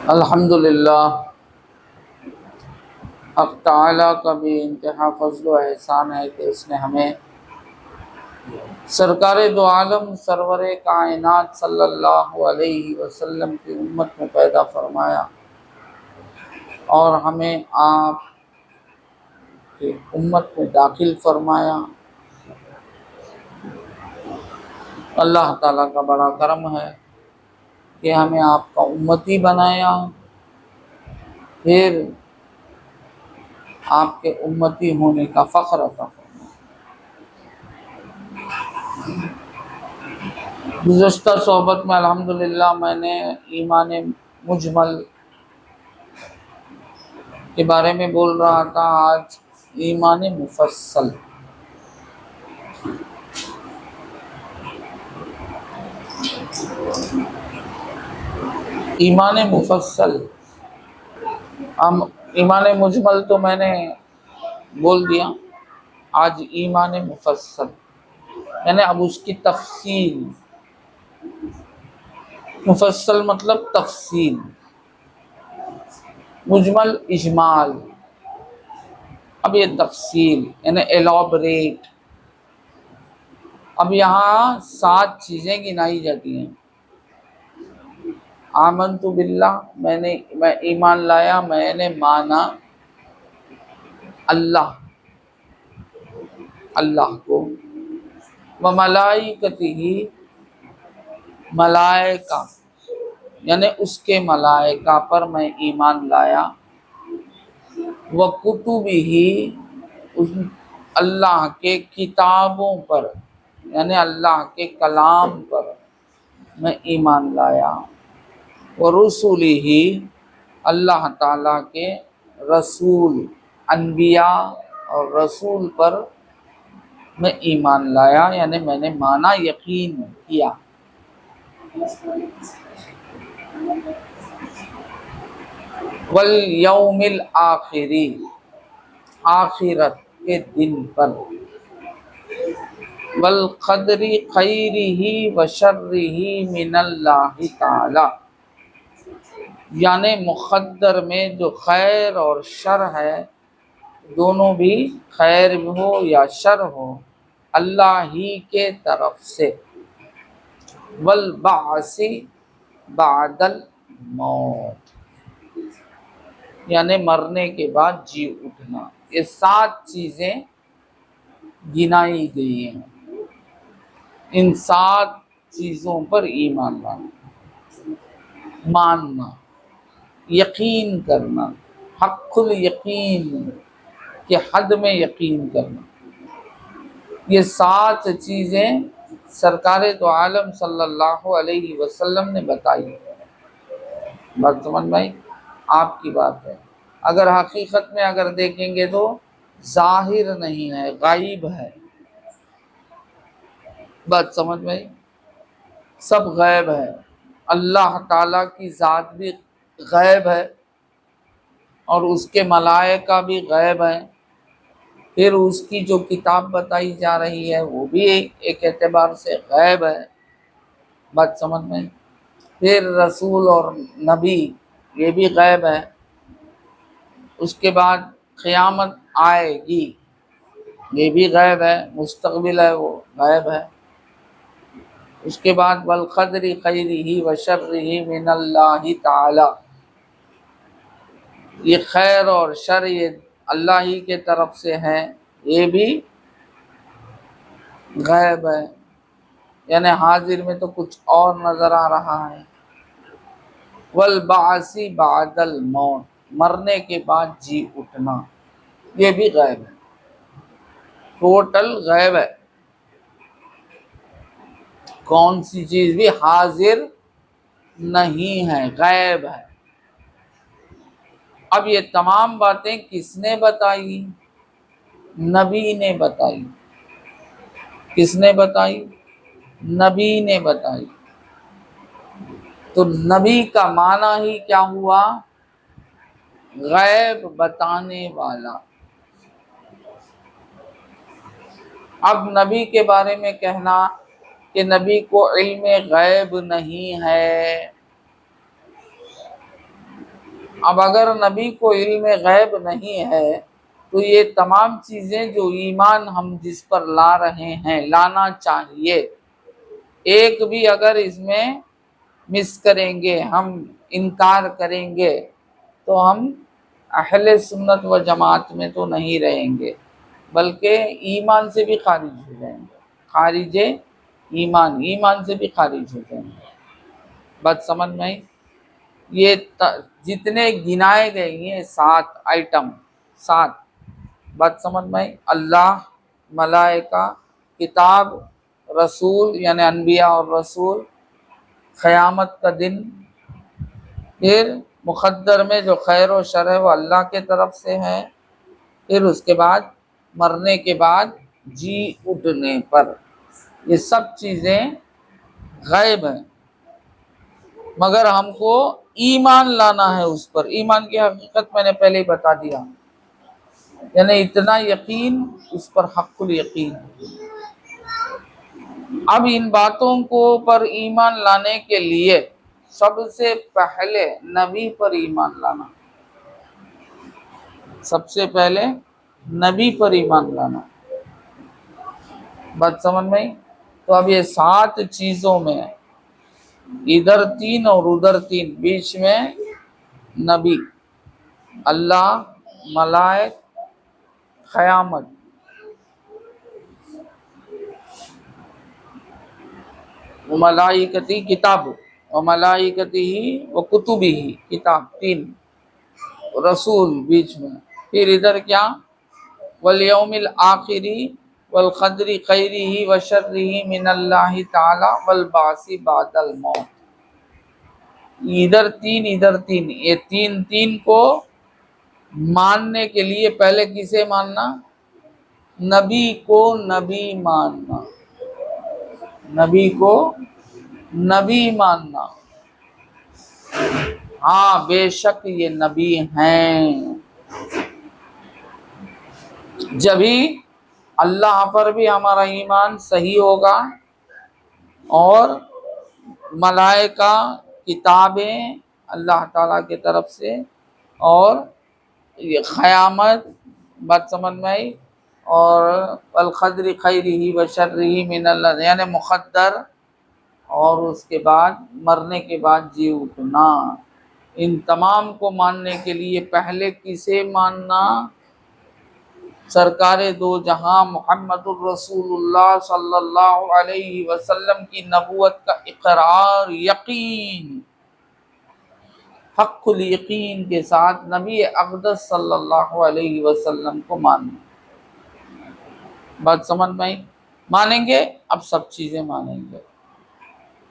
الحمدللہ، حق تعالیٰ کا بھی انتہا فضل و احسان ہے کہ اس نے ہمیں سرکار دو عالم سرور کائنات صلی اللہ علیہ وسلم کی امت میں پیدا فرمایا اور ہمیں آپ کی امت میں داخل فرمایا۔ اللہ تعالیٰ کا بڑا کرم ہے کہ ہمیں آپ کا امتی بنایا، پھر آپ کے امتی ہونے کا فخر عطا فرمایا۔ گزشتہ صحبت میں الحمدللہ میں نے ایمان مجمل کے بارے میں بول رہا تھا، آج ایمان مفصل۔ ایمان مفصل، ایمان مجمل تو میں نے بول دیا، آج ایمان مفصل یعنی اب اس کی تفصیل۔ مفصل مطلب تفصیل، مجمل اجمال، اب یہ تفصیل یعنی ایلابریٹ۔ اب یہاں 7 چیزیں گنائی جاتی ہیں۔ آمنت باللہ، میں ایمان لایا، میں نے مانا اللہ کو، وملائکتہ، ملائکہ یعنی اس کے ملائکہ پر میں ایمان لایا، وکتبہ، اللہ کے کتابوں پر یعنی اللہ کے کلام پر میں ایمان لایا، ورسلہ، اللہ تعالیٰ کے رسول، انبیاء اور رسول پر میں ایمان لایا یعنی میں نے مانا، یقین کیا۔ والیوم الآخر، آخرت کے دن پر، والقدر خیرہ وشرہ من اللہ تعالی، یعنی مقدر میں جو خیر اور شر ہے، دونوں بھی، خیر ہو یا شر ہو، اللہ ہی کے طرف سے۔ والبعث بعد الموت، یعنی مرنے کے بعد جی اٹھنا۔ یہ 7 چیزیں گنائی گئی ہیں۔ ان 7 چیزوں پر ایمان لانا، ماننا، یقین کرنا، حق الیقین کے حد میں یقین کرنا۔ یہ 7 چیزیں سرکار دو عالم صلی اللہ علیہ وسلم نے بتائی۔ بات سمجھ میں آئی؟ آپ کی بات ہے۔ اگر حقیقت میں اگر دیکھیں گے تو ظاہر نہیں ہے، غائب ہے۔ بات سمجھ میں آئی؟ سب غیب ہے۔ اللہ تعالیٰ کی ذات بھی غیب ہے اور اس کے ملائکہ بھی غیب ہیں۔ پھر اس کی جو کتاب بتائی جا رہی ہے وہ بھی ایک اعتبار سے غیب ہے۔ بات سمجھ میں؟ پھر رسول اور نبی یہ بھی غیب ہے۔ اس کے بعد قیامت آئے گی، یہ بھی غیب ہے، مستقبل ہے، وہ غیب ہے۔ اس کے بعد والقدر خیرہ وشرہ من اللہ تعالی، یہ خیر اور شر یہ اللہ ہی کے طرف سے ہے، یہ بھی غیب ہے، یعنی حاضر میں تو کچھ اور نظر آ رہا ہے۔ والبعث بعد الموت، مرنے کے بعد جی اٹھنا، یہ بھی غیب ہے، ٹوٹل غیب ہے۔ کون سی چیز بھی حاضر نہیں ہے، غیب ہے۔ اب یہ تمام باتیں کس نے بتائی؟ نبی نے بتائی۔ کس نے بتائی؟ نبی نے بتائی۔ تو نبی کا معنی ہی کیا ہوا؟ غیب بتانے والا۔ اب نبی کے بارے میں کہنا کہ نبی کو علم غیب نہیں ہے، اب اگر نبی کو علم غیب نہیں ہے تو یہ تمام چیزیں جو ایمان ہم جس پر لا رہے ہیں لانا چاہیے، ایک بھی اگر اس میں مس کریں گے، ہم انکار کریں گے تو ہم اہل سنت و جماعت میں تو نہیں رہیں گے، بلکہ ایمان سے بھی خارج ہو جائیں گے، خارج ایمان سے بھی خارج ہو جائیں گے۔ بات سمجھ میں آئی؟ یہ جتنے گنائے گئے یہ 7 آئٹم، 7 بات سمجھ میں آئی؟ اللہ، ملائکہ، کتاب، رسول یعنی انبیاء اور رسول، قیامت کا دن، پھر مقدر میں جو خیر و شر ہے وہ اللہ کے طرف سے ہے، پھر اس کے بعد مرنے کے بعد جی اٹھنے پر، یہ سب چیزیں غیب ہیں، مگر ہم کو ایمان لانا ہے اس پر۔ ایمان کی حقیقت میں نے پہلے ہی بتا دیا، یعنی اتنا یقین، اس پر حق الیقین۔ اب ان باتوں کو پر ایمان لانے کے لیے سب سے پہلے نبی پر ایمان لانا، سب سے پہلے نبی پر ایمان لانا۔ بات سمجھ میں آئی؟ تو اب یہ 7 چیزوں میں ادھر 3 اور ادھر 3، بیچ میں نبی، اللہ، ملائک، قیامت، وملائکتی کتاب، وملائکتی و کتبی کتاب 3، رسول بیچ میں، پھر ادھر کیا، والیوم الآخری والقدر خیرہ وشرہ من اللہ تعالی والبعث بعد الموت۔ ادھر 3 ادھر 3، یہ 3 کو ماننے کے لیے پہلے کسے ماننا؟ نبی کو نبی ماننا، نبی کو نبی ماننا، ہاں بے شک یہ نبی ہیں، جبھی اللہ پر بھی ہمارا ایمان صحیح ہوگا، اور ملائکہ، کتابیں اللہ تعالیٰ کی طرف سے، اور یہ قیامت، بات سمجھ میں آئی، اور والقدر خیرہ وشرہ من اللہ یعنی مقدر، اور اس کے بعد مرنے کے بعد جی اٹھنا۔ ان تمام کو ماننے کے لیے پہلے کسے ماننا؟ سرکار دو جہاں محمد الرسول اللہ صلی اللہ علیہ وسلم کی نبوت کا اقرار، یقین، حق الیقین کے ساتھ نبی اقدس صلی اللہ علیہ وسلم کو ماننا۔ بات سمجھ میں آئی؟ مانیں گے، اب سب چیزیں مانیں گے۔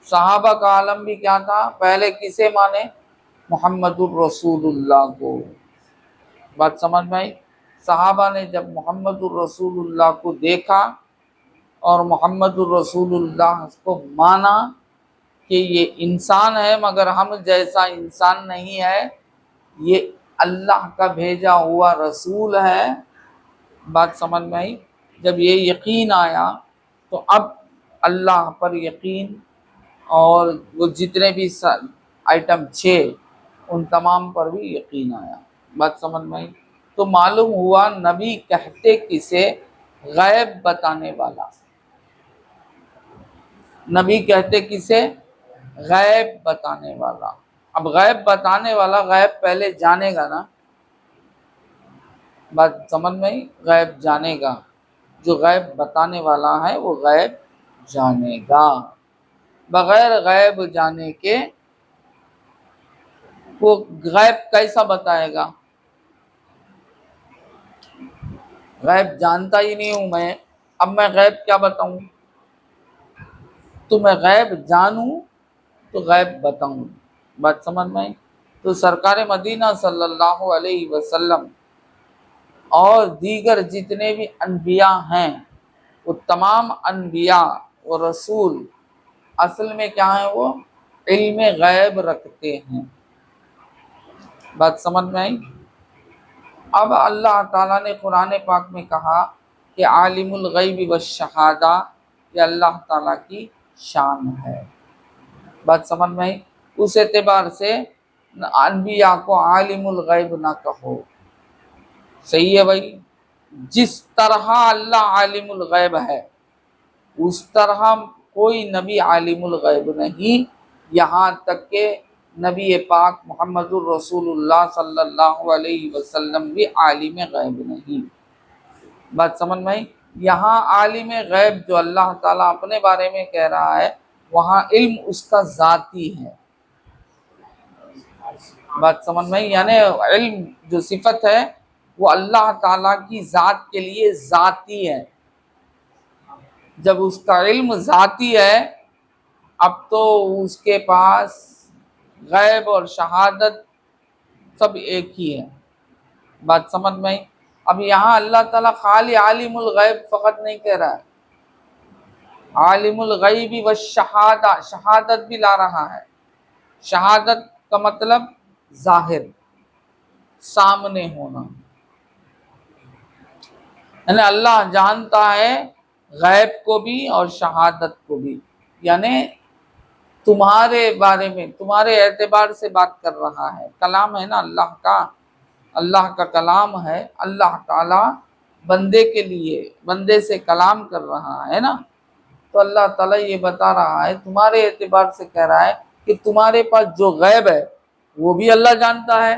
صحابہ کا عالم بھی کیا تھا؟ پہلے کسے مانے؟ محمد الرسول اللہ کو۔ بات سمجھ میں آئی؟ صحابہ نے جب محمد الرسول اللہ کو دیکھا اور محمد الرسول اللہ کو مانا کہ یہ انسان ہے مگر ہم جیسا انسان نہیں ہے، یہ اللہ کا بھیجا ہوا رسول ہے۔ بات سمجھ میں آئی؟ جب یہ یقین آیا تو اب اللہ پر یقین، اور وہ جتنے بھی آئٹم 6 ان تمام پر بھی یقین آیا۔ بات سمجھ میں آئی؟ تو معلوم ہوا نبی کہتے کسے؟ غیب بتانے والا۔ نبی کہتے کسے؟ غیب بتانے والا۔ اب غیب بتانے والا غیب پہلے جانے گا نا، بات سمجھ میں آئی؟ غیب جانے گا، جو غیب بتانے والا ہے وہ غیب جانے گا۔ بغیر غیب جانے کے وہ غیب کیسا بتائے گا؟ غیب جانتا ہی نہیں ہوں میں، اب میں غیب کیا بتاؤں؟ تو میں غیب جانوں تو غیب بتاؤں۔ بات سمجھ میں آئی؟ تو سرکار مدینہ صلی اللہ علیہ وسلم اور دیگر جتنے بھی انبیاء ہیں، وہ تمام انبیاء و رسول اصل میں کیا ہیں؟ وہ علم غیب رکھتے ہیں۔ بات سمجھ میں آئی؟ اب اللہ تعالیٰ نے قرآن پاک میں کہا کہ عالم الغیب والشہادہ، یہ اللہ تعالیٰ کی شان ہے۔ بات سمجھ میں آئی؟ اس اعتبار سے انبیاء کو عالم الغیب نہ کہو۔ صحیح ہے بھائی، جس طرح اللہ عالم الغیب ہے اس طرح کوئی نبی عالم الغیب نہیں، یہاں تک کہ نبی پاک محمد الرسول اللہ صلی اللہ علیہ وسلم بھی عالم غیب نہیں۔ بات سمجھ میں آئی؟ یہاں عالم غیب جو اللہ تعالیٰ اپنے بارے میں کہہ رہا ہے، وہاں علم اس کا ذاتی ہے۔ بات سمجھ میں آئی؟ یعنی علم جو صفت ہے وہ اللہ تعالیٰ کی ذات کے لیے ذاتی ہے۔ جب اس کا علم ذاتی ہے، اب تو اس کے پاس غیب اور شہادت سب ایک ہی ہے۔ بات سمجھ میں آئی؟ اب یہاں اللہ تعالیٰ خالی عالم الغیب فقط نہیں کہہ رہا ہے، عالم الغیب والشہادہ، شہادت بھی لا رہا ہے۔ شہادت کا مطلب ظاہر، سامنے ہونا، یعنی اللہ جانتا ہے غیب کو بھی اور شہادت کو بھی، یعنی تمہارے بارے میں، تمہارے اعتبار سے بات کر رہا ہے۔ کلام ہے نا اللہ کا کلام ہے، اللہ تعالیٰ بندے کے لیے، بندے سے کلام کر رہا ہے نا، تو اللہ تعالیٰ یہ بتا رہا ہے، تمہارے اعتبار سے کہہ رہا ہے کہ تمہارے پاس جو غیب ہے وہ بھی اللہ جانتا ہے،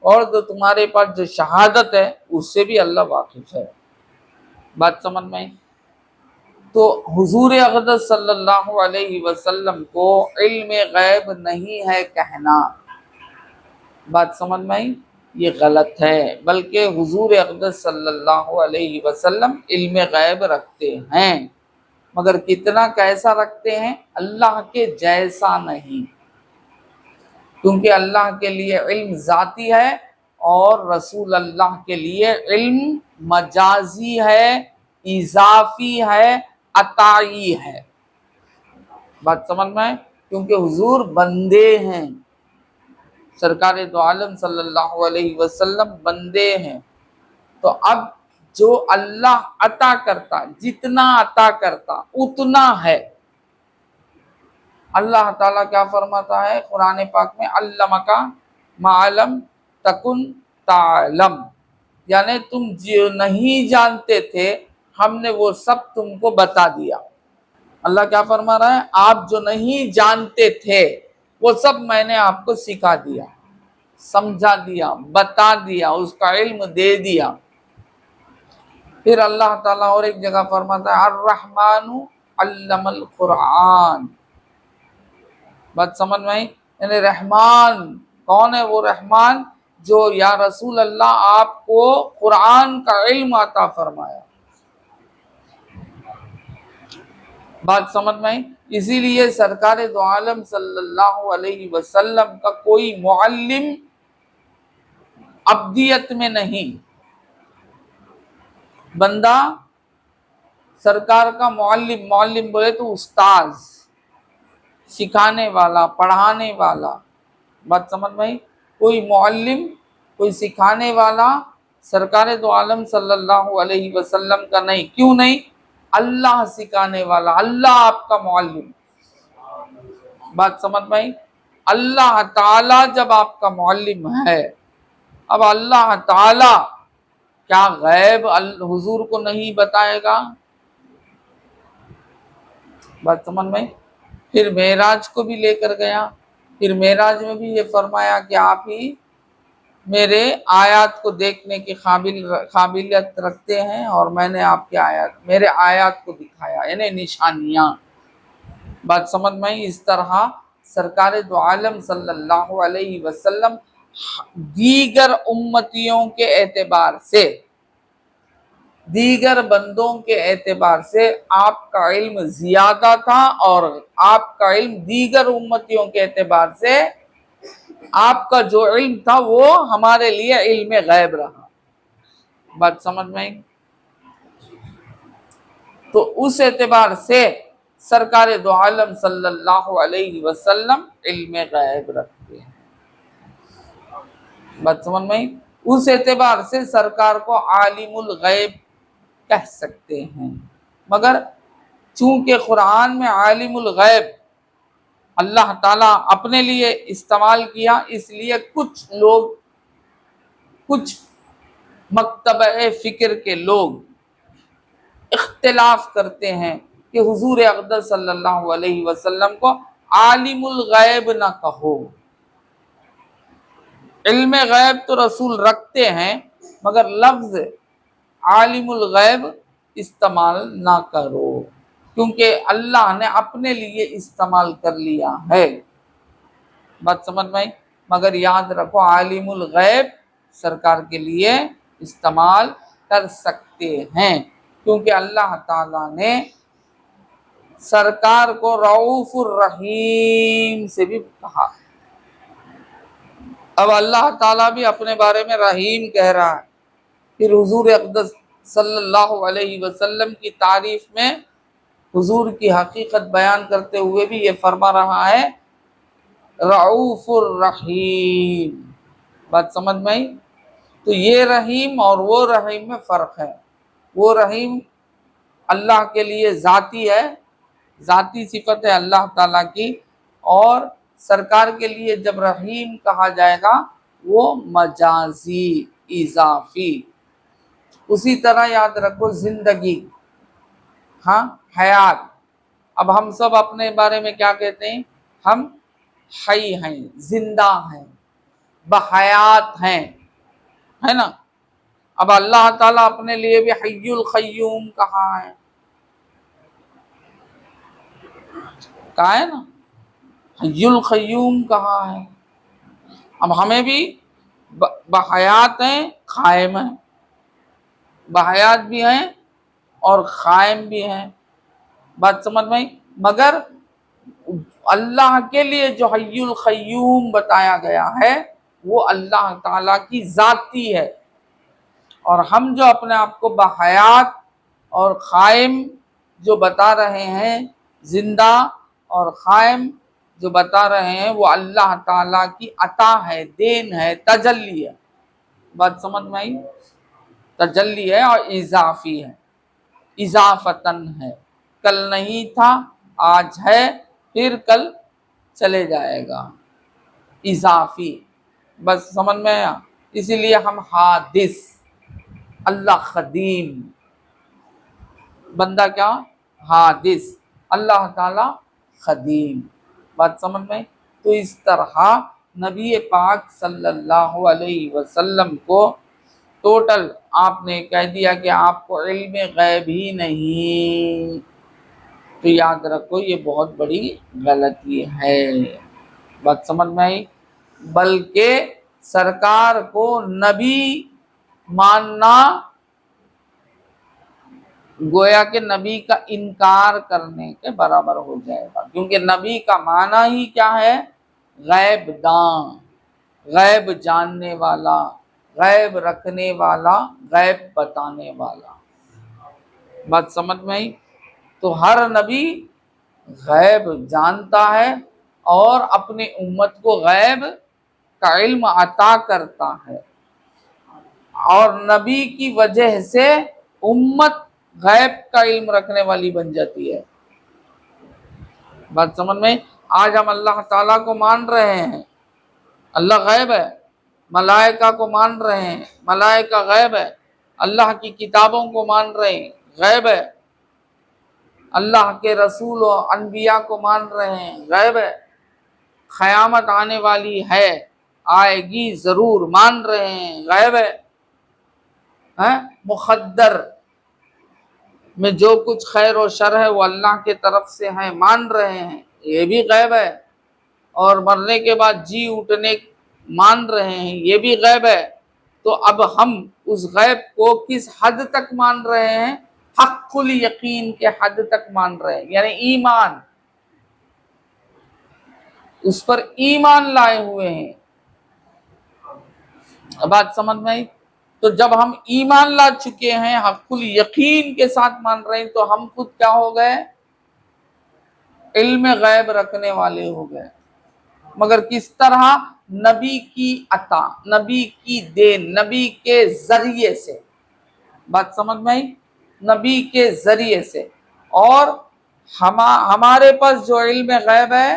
اور جو تمہارے پاس جو شہادت ہے اس سے بھی اللہ واقف ہے۔ بات سمجھ میں آئی؟ تو حضور اقدس صلی اللہ علیہ وسلم کو علم غیب نہیں ہے کہنا، بات سمجھ میں آئی؟ یہ غلط ہے، بلکہ حضور اقدس صلی اللہ علیہ وسلم علم غیب رکھتے ہیں، مگر کتنا کیسا رکھتے ہیں؟ اللہ کے جیسا نہیں، کیونکہ اللہ کے لیے علم ذاتی ہے اور رسول اللہ کے لیے علم مجازی ہے، اضافی ہے، عطائی ہے۔ بات سمجھ میں آئے؟ کیونکہ حضور بندے ہیں، سرکار دو عالم صلی اللہ علیہ وسلم بندے ہیں، تو اب جو اللہ عطا کرتا، جتنا عطا کرتا اتنا ہے۔ اللہ تعالیٰ کیا فرماتا ہے قرآن پاک میں؟ علمک ما لم تکن تعلم، یعنی تم جو نہیں جانتے تھے ہم نے وہ سب تم کو بتا دیا۔ اللہ کیا فرما رہا ہے؟ آپ جو نہیں جانتے تھے وہ سب میں نے آپ کو سکھا دیا، سمجھا دیا، بتا دیا، اس کا علم دے دیا۔ پھر اللہ تعالیٰ اور ایک جگہ فرماتا ہے الرحمن علم القرآن۔ بات سمجھ میں آئی؟ یعنی رحمان کون ہے؟ وہ رحمان جو یا رسول اللہ آپ کو قرآن کا علم عطا فرمایا۔ بات سمجھ میں آئی؟ اسی لیے سرکار دو عالم صلی اللہ علیہ وسلم کا کوئی معلم ابدیت میں نہیں، بندہ سرکار کا معلم، معلم بولے تو استاذ، سکھانے والا، پڑھانے والا۔ بات سمجھ میں آئی؟ کوئی معلم، کوئی سکھانے والا سرکار دو عالم صلی اللہ علیہ وسلم کا نہیں۔ کیوں نہیں؟ اللہ سکھانے والا، اللہ آپ کا معلم۔ بات سمجھ میں آئی؟ اللہ تعالیٰ جب آپ کا معلم ہے، اب اللہ تعالیٰ کیا غیب حضور کو نہیں بتائے گا؟ بات سمجھ میں آئی؟ پھر معراج کو بھی لے کر گیا، پھر معراج میں بھی یہ فرمایا کہ آپ ہی میرے آیات کو دیکھنے کی قابلیت رکھتے ہیں، اور میں نے آپ کے میرے آیات کو دکھایا، یعنی نشانیاں۔ بات سمجھ میں آئی؟ اس طرح سرکار دو عالم صلی اللہ علیہ وسلم دیگر امتیوں کے اعتبار سے، دیگر بندوں کے اعتبار سے آپ کا علم زیادہ تھا، اور آپ کا علم دیگر امتیوں کے اعتبار سے آپ کا جو علم تھا وہ ہمارے لیے علم غیب رہا۔ بات سمجھ میں آئی؟ تو اس اعتبار سے سرکار دو عالم صلی اللہ علیہ وسلم علم غیب رکھتے ہیں۔ بات سمجھ میں آئی؟ اس اعتبار سے سرکار کو عالم الغیب کہہ سکتے ہیں، مگر چونکہ قرآن میں عالم الغیب اللہ تعالیٰ اپنے لیے استعمال کیا، اس لیے کچھ لوگ، کچھ مکتبہ فکر کے لوگ اختلاف کرتے ہیں کہ حضور اقدس صلی اللہ علیہ وسلم کو عالم الغیب نہ کہو۔ علم غیب تو رسول رکھتے ہیں، مگر لفظ عالم الغیب استعمال نہ کرو، کیونکہ اللہ نے اپنے لیے استعمال کر لیا ہے۔ بات سمجھ میں آئی؟ مگر یاد رکھو عالم الغیب سرکار کے لیے استعمال کر سکتے ہیں، کیونکہ اللہ تعالیٰ نے سرکار کو رؤوف الرحیم سے بھی کہا۔ اب اللہ تعالیٰ بھی اپنے بارے میں رحیم کہہ رہا ہے، پھر حضور اقدس صلی اللہ علیہ وسلم کی تعریف میں حضور کی حقیقت بیان کرتے ہوئے بھی یہ فرما رہا ہے رؤوف الرحیم۔ بات سمجھ میں آئی؟ تو یہ رحیم اور وہ رحیم میں فرق ہے۔ وہ رحیم اللہ کے لیے ذاتی ہے، ذاتی صفت ہے اللہ تعالیٰ کی، اور سرکار کے لیے جب رحیم کہا جائے گا وہ مجازی، اضافی۔ اسی طرح یاد رکھو زندگی، ہاں حیات۔ اب ہم سب اپنے بارے میں کیا کہتے ہیں؟ ہم حی ہیں، زندہ ہیں، بحیات ہیں، ہے نا؟ اب اللہ تعالیٰ اپنے لیے بھی حی القیوم کہا ہے نا، حی القیوم کہا ہے۔ اب ہمیں بھی بحیات ہیں، قائم ہیں، بحیات بھی ہیں اور قائم بھی ہیں۔ بات سمجھ میں آئی؟ مگر اللہ کے لیے جو حی القیوم بتایا گیا ہے وہ اللہ تعالیٰ کی ذاتی ہے، اور ہم جو اپنے آپ کو بحیات اور قائم جو بتا رہے ہیں، زندہ اور قائم جو بتا رہے ہیں، وہ اللہ تعالیٰ کی عطا ہے، دین ہے، تجلی ہے۔ بات سمجھ میں آئی؟ تجلی ہے اور اضافی ہے، اضافتن ہے۔ کل نہیں تھا، آج ہے، پھر کل چلے جائے گا، اضافی۔ بس سمجھ میں آیا؟ اسی لیے ہم حادث، اللہ قدیم، بندہ کیا؟ حادث، اللہ تعالیٰ قدیم۔ بات سمجھ میں؟ تو اس طرح نبی پاک صلی اللہ علیہ وسلم کو ٹوٹل آپ نے کہہ دیا کہ آپ کو علم غیب ہی نہیں، تو یاد رکھو یہ بہت بڑی غلطی ہے۔ بات سمجھ میں آئی؟ بلکہ سرکار کو نبی ماننا گویا کہ نبی کا انکار کرنے کے برابر ہو جائے گا، کیونکہ نبی کا معنی ہی کیا ہے؟ غیب داں، غیب جاننے والا، غیب رکھنے والا، غیب بتانے والا۔ بات سمجھ میں آئی؟ تو ہر نبی غیب جانتا ہے اور اپنی امت کو غیب کا علم عطا کرتا ہے، اور نبی کی وجہ سے امت غیب کا علم رکھنے والی بن جاتی ہے۔ بات سمجھ میں؟ آج ہم اللہ تعالیٰ کو مان رہے ہیں، اللہ غیب ہے، ملائکہ کو مان رہے ہیں، ملائکہ غیب ہے، اللہ کی کتابوں کو مان رہے ہیں، غیب ہے، اللہ کے رسول و انبیاء کو مان رہے ہیں، غیب ہے، قیامت آنے والی ہے، آئے گی ضرور، مان رہے ہیں، غیب ہے، مقدر میں جو کچھ خیر و شر ہے وہ اللہ کے طرف سے ہے، مان رہے ہیں، یہ بھی غیب ہے، اور مرنے کے بعد جی اٹھنے مان رہے ہیں، یہ بھی غیب ہے۔ تو اب ہم اس غیب کو کس حد تک مان رہے ہیں؟ حق الیقین کے حد تک مان رہے ہیں، یعنی ایمان، اس پر ایمان لائے ہوئے ہیں۔ بات سمجھ میں آئی؟ تو جب ہم ایمان لا چکے ہیں، حق الیقین کے ساتھ مان رہے ہیں، تو ہم خود کیا ہو گئے؟ علم غیب رکھنے والے ہو گئے۔ مگر کس طرح؟ نبی کی عطا، نبی کی دین، نبی کے ذریعے سے۔ بات سمجھ میں آئی؟ نبی کے ذریعے سے۔ اور ہمارے پاس جو علم غیب ہے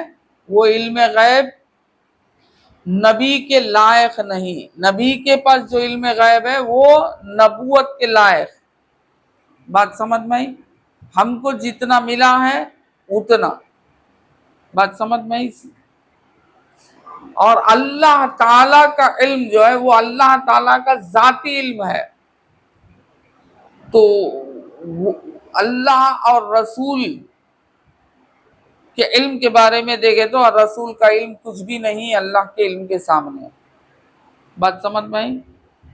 وہ علم غیب نبی کے لائق نہیں، نبی کے پاس جو علم غیب ہے وہ نبوت کے لائق۔ بات سمجھ میں آئی؟ ہم کو جتنا ملا ہے اتنا، بات سمجھ میں آئی؟ اور اللہ تعالی کا علم جو ہے وہ اللہ تعالی کا ذاتی علم ہے، تو اللہ اور رسول کے علم کے بارے میں دیکھے تو رسول کا علم کچھ بھی نہیں اللہ کے علم کے سامنے، بات سمجھ میں آئی؟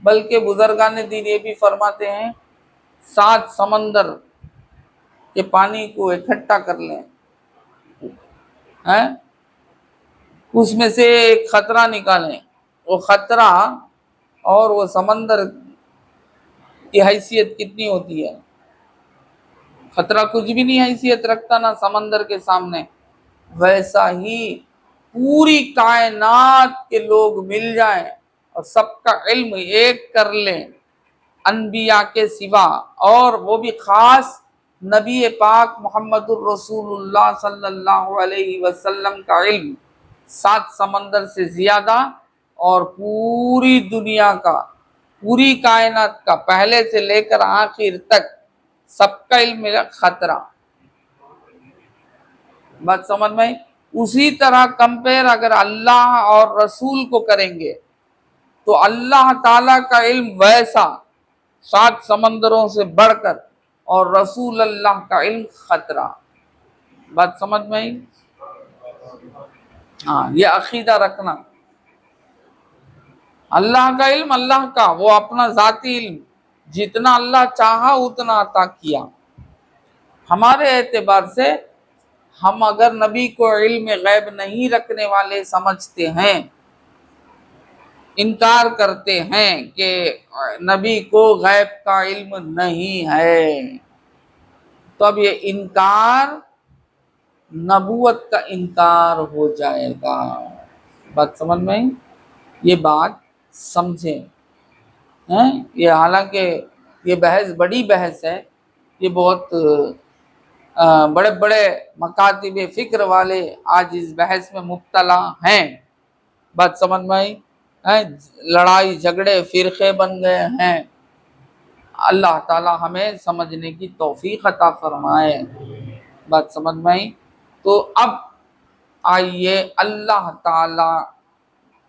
بلکہ بزرگان دین یہ بھی فرماتے ہیں 7 سمندر کے پانی کو اکٹھا کر لیں، اس میں سے ایک خطرہ نکالیں، وہ خطرہ اور وہ سمندر کی حیثیت کتنی ہوتی ہے؟ خطرہ کچھ بھی نہیں حیثیت رکھتا نا سمندر کے سامنے، ویسا ہی پوری کائنات کے لوگ مل جائیں اور سب کا علم ایک کر لیں انبیاء کے سوا، اور وہ بھی خاص نبی پاک محمد الرسول اللہ صلی اللہ علیہ وسلم کا علم 7 سمندر سے زیادہ، اور پوری دنیا کا، پوری کائنات کا پہلے سے لے کر آخر تک سب کا علم ملا خطرہ، بات سمجھ میں؟ اسی طرح کمپیر اگر اللہ اور رسول کو کریں گے تو اللہ تعالیٰ کا علم ویسا 7 سمندروں سے بڑھ کر، اور رسول اللہ کا علم خطرہ، بات سمجھ میں آئی؟ ہاں، یہ عقیدہ رکھنا، اللہ کا علم اللہ کا، وہ اپنا ذاتی علم جتنا اللہ چاہا اتنا عطا کیا۔ ہمارے اعتبار سے ہم اگر نبی کو علم غیب نہیں رکھنے والے سمجھتے ہیں، انکار کرتے ہیں کہ نبی کو غیب کا علم نہیں ہے، تو اب یہ انکار نبوت کا انکار ہو جائے گا، بات سمجھ میں؟ یہ بات سمجھیں، یہ حالانکہ یہ بحث بڑی بحث ہے، یہ بہت بڑے بڑے مکاتب فکر والے آج اس بحث میں مبتلا ہیں، بات سمجھ میں آئی؟ لڑائی جھگڑے فرقے بن گئے ہیں، اللہ تعالی ہمیں سمجھنے کی توفیق عطا فرمائے، بات سمجھ میں آئی؟ تو اب آئیے اللہ تعالی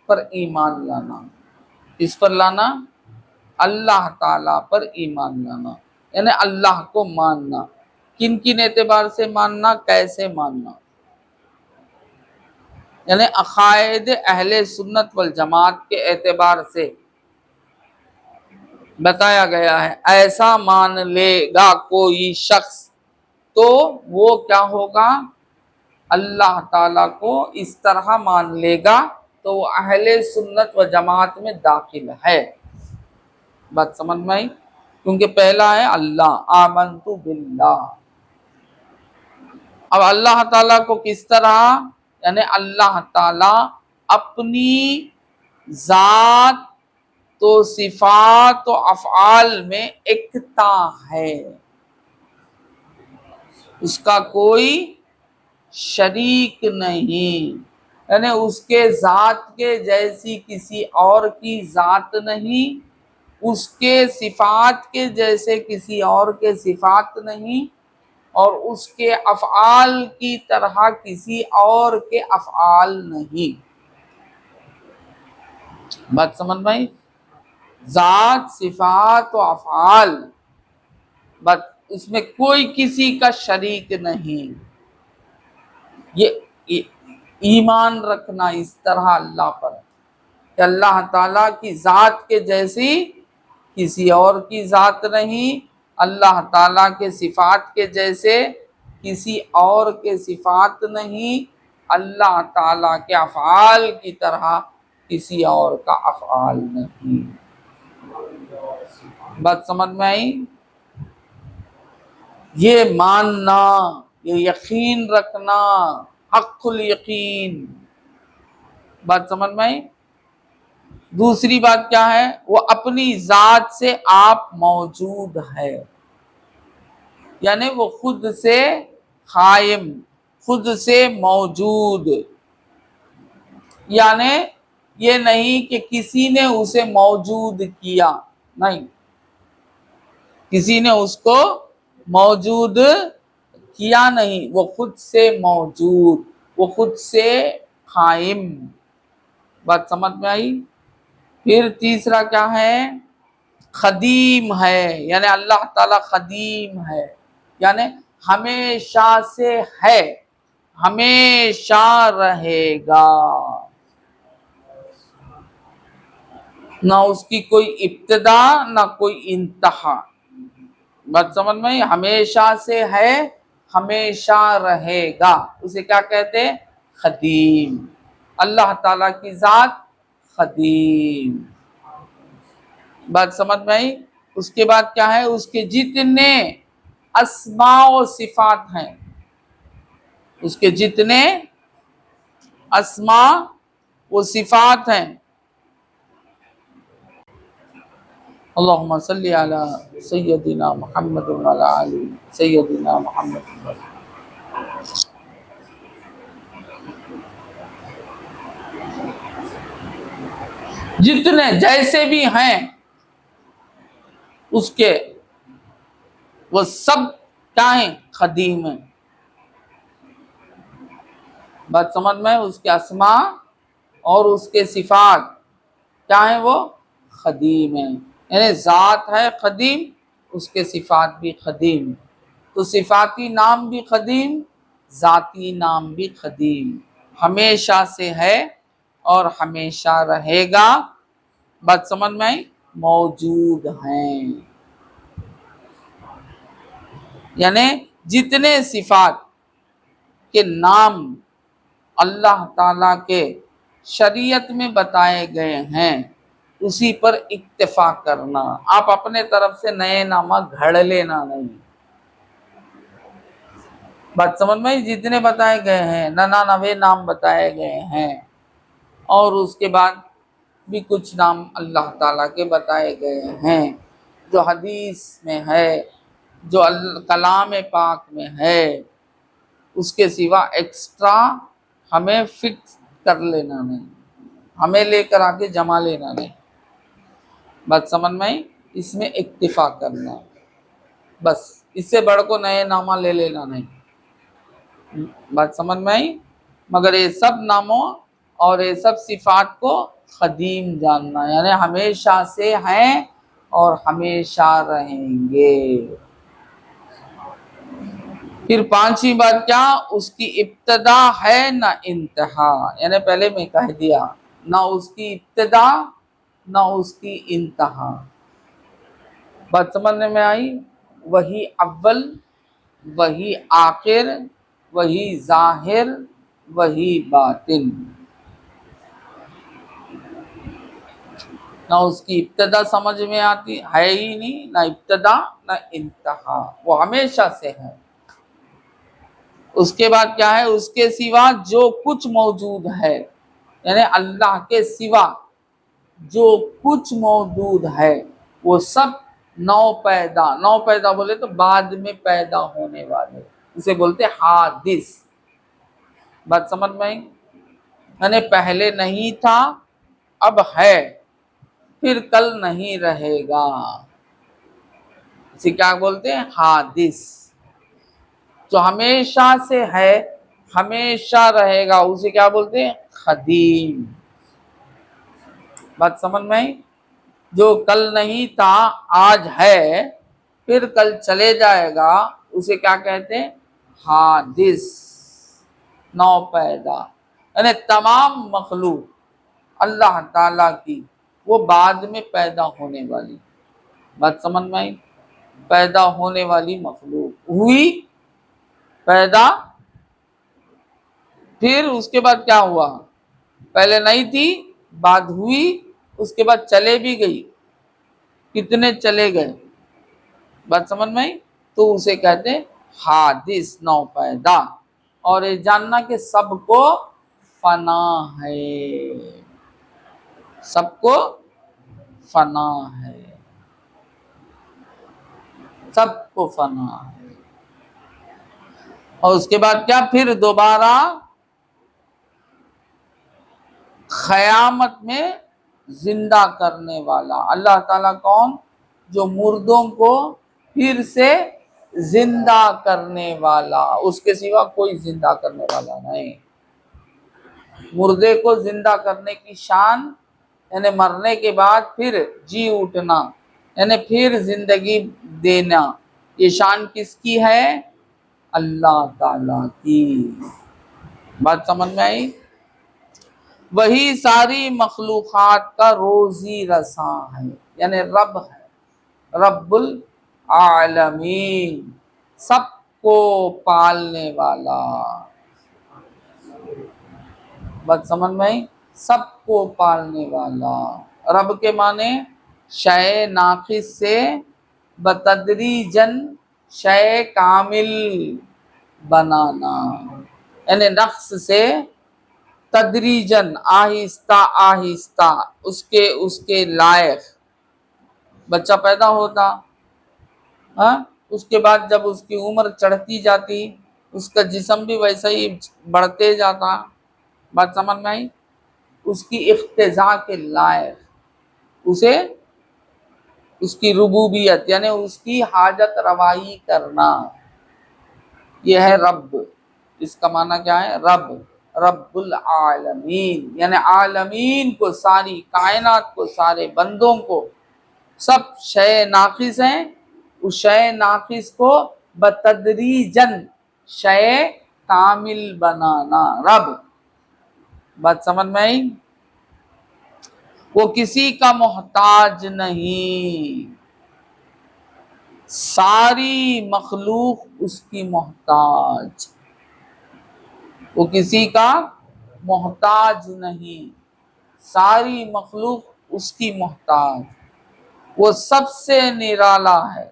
پر ایمان لانا، اس پر لانا اللہ تعالی پر ایمان لانا، یعنی اللہ کو ماننا، کن کن اعتبار سے ماننا، کیسے ماننا، یعنی عقائد اہل سنت والجماعت کے اعتبار سے بتایا گیا ہے۔ ایسا مان لے گا کوئی شخص تو وہ کیا ہوگا؟ اللہ تعالیٰ کو اس طرح مان لے گا تو وہ اہل سنت و جماعت میں داخل ہے، بات سمجھ میں آئی؟ کیونکہ پہلا ہے اللہ، آمنت باللہ۔ اب اللہ تعالیٰ کو کس طرح؟ یعنی اللہ تعالیٰ اپنی ذات تو صفات و افعال میں ایکتا ہے، اس کا کوئی شریک نہیں، یعنی اس کے ذات کے جیسی کسی اور کی ذات نہیں، اس کے صفات کے جیسے کسی اور کے صفات نہیں، اور اس کے افعال کی طرح کسی اور کے افعال نہیں، بات سمجھ میں آئی؟ ذات، صفات و افعال، بس اس میں کوئی کسی کا شریک نہیں، یہ ایمان رکھنا اس طرح اللہ پر کہ اللہ تعالیٰ کی ذات کے جیسی کسی اور کی ذات نہیں، اللہ تعالیٰ کے صفات کے جیسے کسی اور کے صفات نہیں، اللہ تعالیٰ کے افعال کی طرح کسی اور کا افعال نہیں، بات سمجھ میں آئی؟ یہ ماننا، یہ یقین رکھنا، حق الیقین، بات سمجھ میں آئی؟ دوسری بات کیا ہے؟ وہ اپنی ذات سے آپ موجود ہے، یعنی وہ خود سے قائم، خود سے موجود، یعنی یہ نہیں کہ کسی نے اسے موجود کیا، نہیں، کسی نے اس کو موجود کیا نہیں، وہ خود سے موجود، وہ خود سے قائم۔ بات سمجھ میں آئی؟ پھر تیسرا کیا ہے؟ قدیم ہے، یعنی اللہ تعالی قدیم ہے، یعنی ہمیشہ سے ہے، ہمیشہ رہے گا، نہ اس کی کوئی ابتدا نہ کوئی انتہا۔ بات سمجھ میں؟ ہمیشہ سے ہے، ہمیشہ رہے گا، اسے کیا کہتے ہیں؟ قدیم۔ اللہ تعالیٰ کی ذات قدیم۔ بات سمجھ میں آئی؟ اس کے بعد کیا ہے؟ اس کے جتنے اسماء و صفات ہیں، اس کے جتنے اسماء و صفات ہیں، اللہم صلی علی سیدنا محمد وعلی آل سیدنا محمد۔ جتنے جیسے بھی ہیں اس کے، وہ سب کیا ہیں؟ قدیم ہیں۔ بات سمجھ میں؟ اس کے اسماء اور اس کے صفات کیا ہیں؟ وہ قدیم ہیں، یعنی ذات ہے قدیم، اس کے صفات بھی قدیم، تو صفاتی نام بھی قدیم، ذاتی نام بھی قدیم، ہمیشہ سے ہے اور ہمیشہ رہے گا۔ بات سمجھ میں آئی؟ موجود ہیں، یعنی جتنے صفات کے نام اللہ تعالیٰ کے شریعت میں بتائے گئے ہیں اسی پر اکتفا کرنا، آپ اپنے طرف سے نئے نامہ گھڑ لینا نہیں۔ بات سمجھ میں؟ جتنے بتائے گئے ہیں، 99 نام بتائے گئے ہیں، اور اس کے بعد بھی کچھ نام اللہ تعالیٰ کے بتائے گئے ہیں جو حدیث میں ہے، جو کلام پاک میں ہے، اس کے سوا ایکسٹرا ہمیں فکس کر لینا نہیں، ہمیں لے کر آ کے جمع لینا نہیں۔ بات سمجھ میں آئی؟ اس میں اکتفا کرنا، بس اس سے بڑھ کو نئے نامہ لے لینا نہیں۔ بات سمجھ میں آئی؟ مگر یہ سب ناموں اور یہ سب صفات کو قدیم جاننا، یعنی ہمیشہ سے ہیں اور ہمیشہ رہیں گے۔ پھر پانچویں بات کیا؟ اس کی ابتدا ہے نہ انتہا، یعنی پہلے میں کہہ دیا، نہ اس کی ابتدا نہ اس کی انتہا۔ بات سمجھنے میں آئی؟ وہی اول، وہی آخر، وہی ظاہر، وہی باطن، نہ اس کی ابتدا سمجھ میں آتی ہے ہی نہیں، نہ ابتدا نہ انتہا، وہ ہمیشہ سے ہے۔ اس کے بعد کیا ہے؟ اس کے سوا جو کچھ موجود ہے، یعنی اللہ کے سوا جو کچھ موجود ہے وہ سب نو پیدا، نو پیدا بولے تو بعد میں پیدا ہونے والے، اسے بولتے حادث۔ بات سمجھ میں آئی؟ یعنی پہلے نہیں تھا، اب ہے، پھر کل نہیں رہے گا، اسے کیا بولتے ہیں؟ حادث۔ جو ہمیشہ سے ہے، ہمیشہ رہے گا، اسے کیا بولتے ہیں؟ قدیم۔ بات سمجھ میں آئی؟ جو کل نہیں تھا آج ہے، پھر کل چلے جائے گا، اسے کیا کہتے ہیں؟ حادث، نو پیدا، یعنی تمام مخلوق اللہ تعالیٰ کی وہ بعد میں پیدا ہونے والی۔ بات سمجھ میں آئی؟ پیدا ہونے والی مخلوق ہوئی، پیدا، پھر اس کے بعد کیا ہوا؟ پہلے نہیں تھی، بعد ہوئی، اس کے بعد چلے بھی گئی، کتنے چلے گئے۔ بات سمجھ میں آئی؟ تو اسے کہتے ہیں حادث، نو پیدا۔ اور یہ جاننا کہ سب کو فنا ہے، سب کو فنا ہے، سب کو فنا ہے۔ اور اس کے بعد کیا؟ پھر دوبارہ قیامت میں زندہ کرنے والا اللہ تعالیٰ کون؟ جو مردوں کو پھر سے زندہ کرنے والا، اس کے سوا کوئی زندہ کرنے والا نہیں۔ مردے کو زندہ کرنے کی شان یعنی مرنے کے بعد پھر جی اٹھنا، یعنی پھر زندگی دینا، یہ شان کس کی ہے؟ اللہ تعالیٰ کی۔ بات سمجھ میں آئی؟ وہی ساری مخلوقات کا روزی رساں ہے، یعنی رب ہے، رب العالمین، سب کو پالنے والا۔ بات سمجھ میں آئی؟ سب کو پالنے والا۔ رب کے معنی شے ناقص سے بتدریجن شے کامل بنانا، یعنی نقص سے تدریجن آہستہ آہستہ اس کے لائق بچہ پیدا ہوتا، اس کے بعد جب اس کی عمر چڑھتی جاتی اس کا جسم بھی ویسا ہی بڑھتے جاتا۔ بات سمجھ میں آئی؟ اس کی اقتضاء کے لائق اسے اس کی ربوبیت یعنی اس کی حاجت روائی کرنا، یہ ہے رب۔ اس کا معنی کیا ہے؟ رب، رب العالمین، یعنی عالمین کو، ساری کائنات کو، سارے بندوں کو، سب شے ناقص ہیں، اس شے ناقص کو بتدریجن شے کامل بنانا، رب۔ بات سمجھ میں آئی؟ وہ کسی کا محتاج نہیں، ساری مخلوق اس کی محتاج، وہ کسی کا محتاج نہیں، ساری مخلوق اس کی محتاج، وہ سب سے نرالا ہے،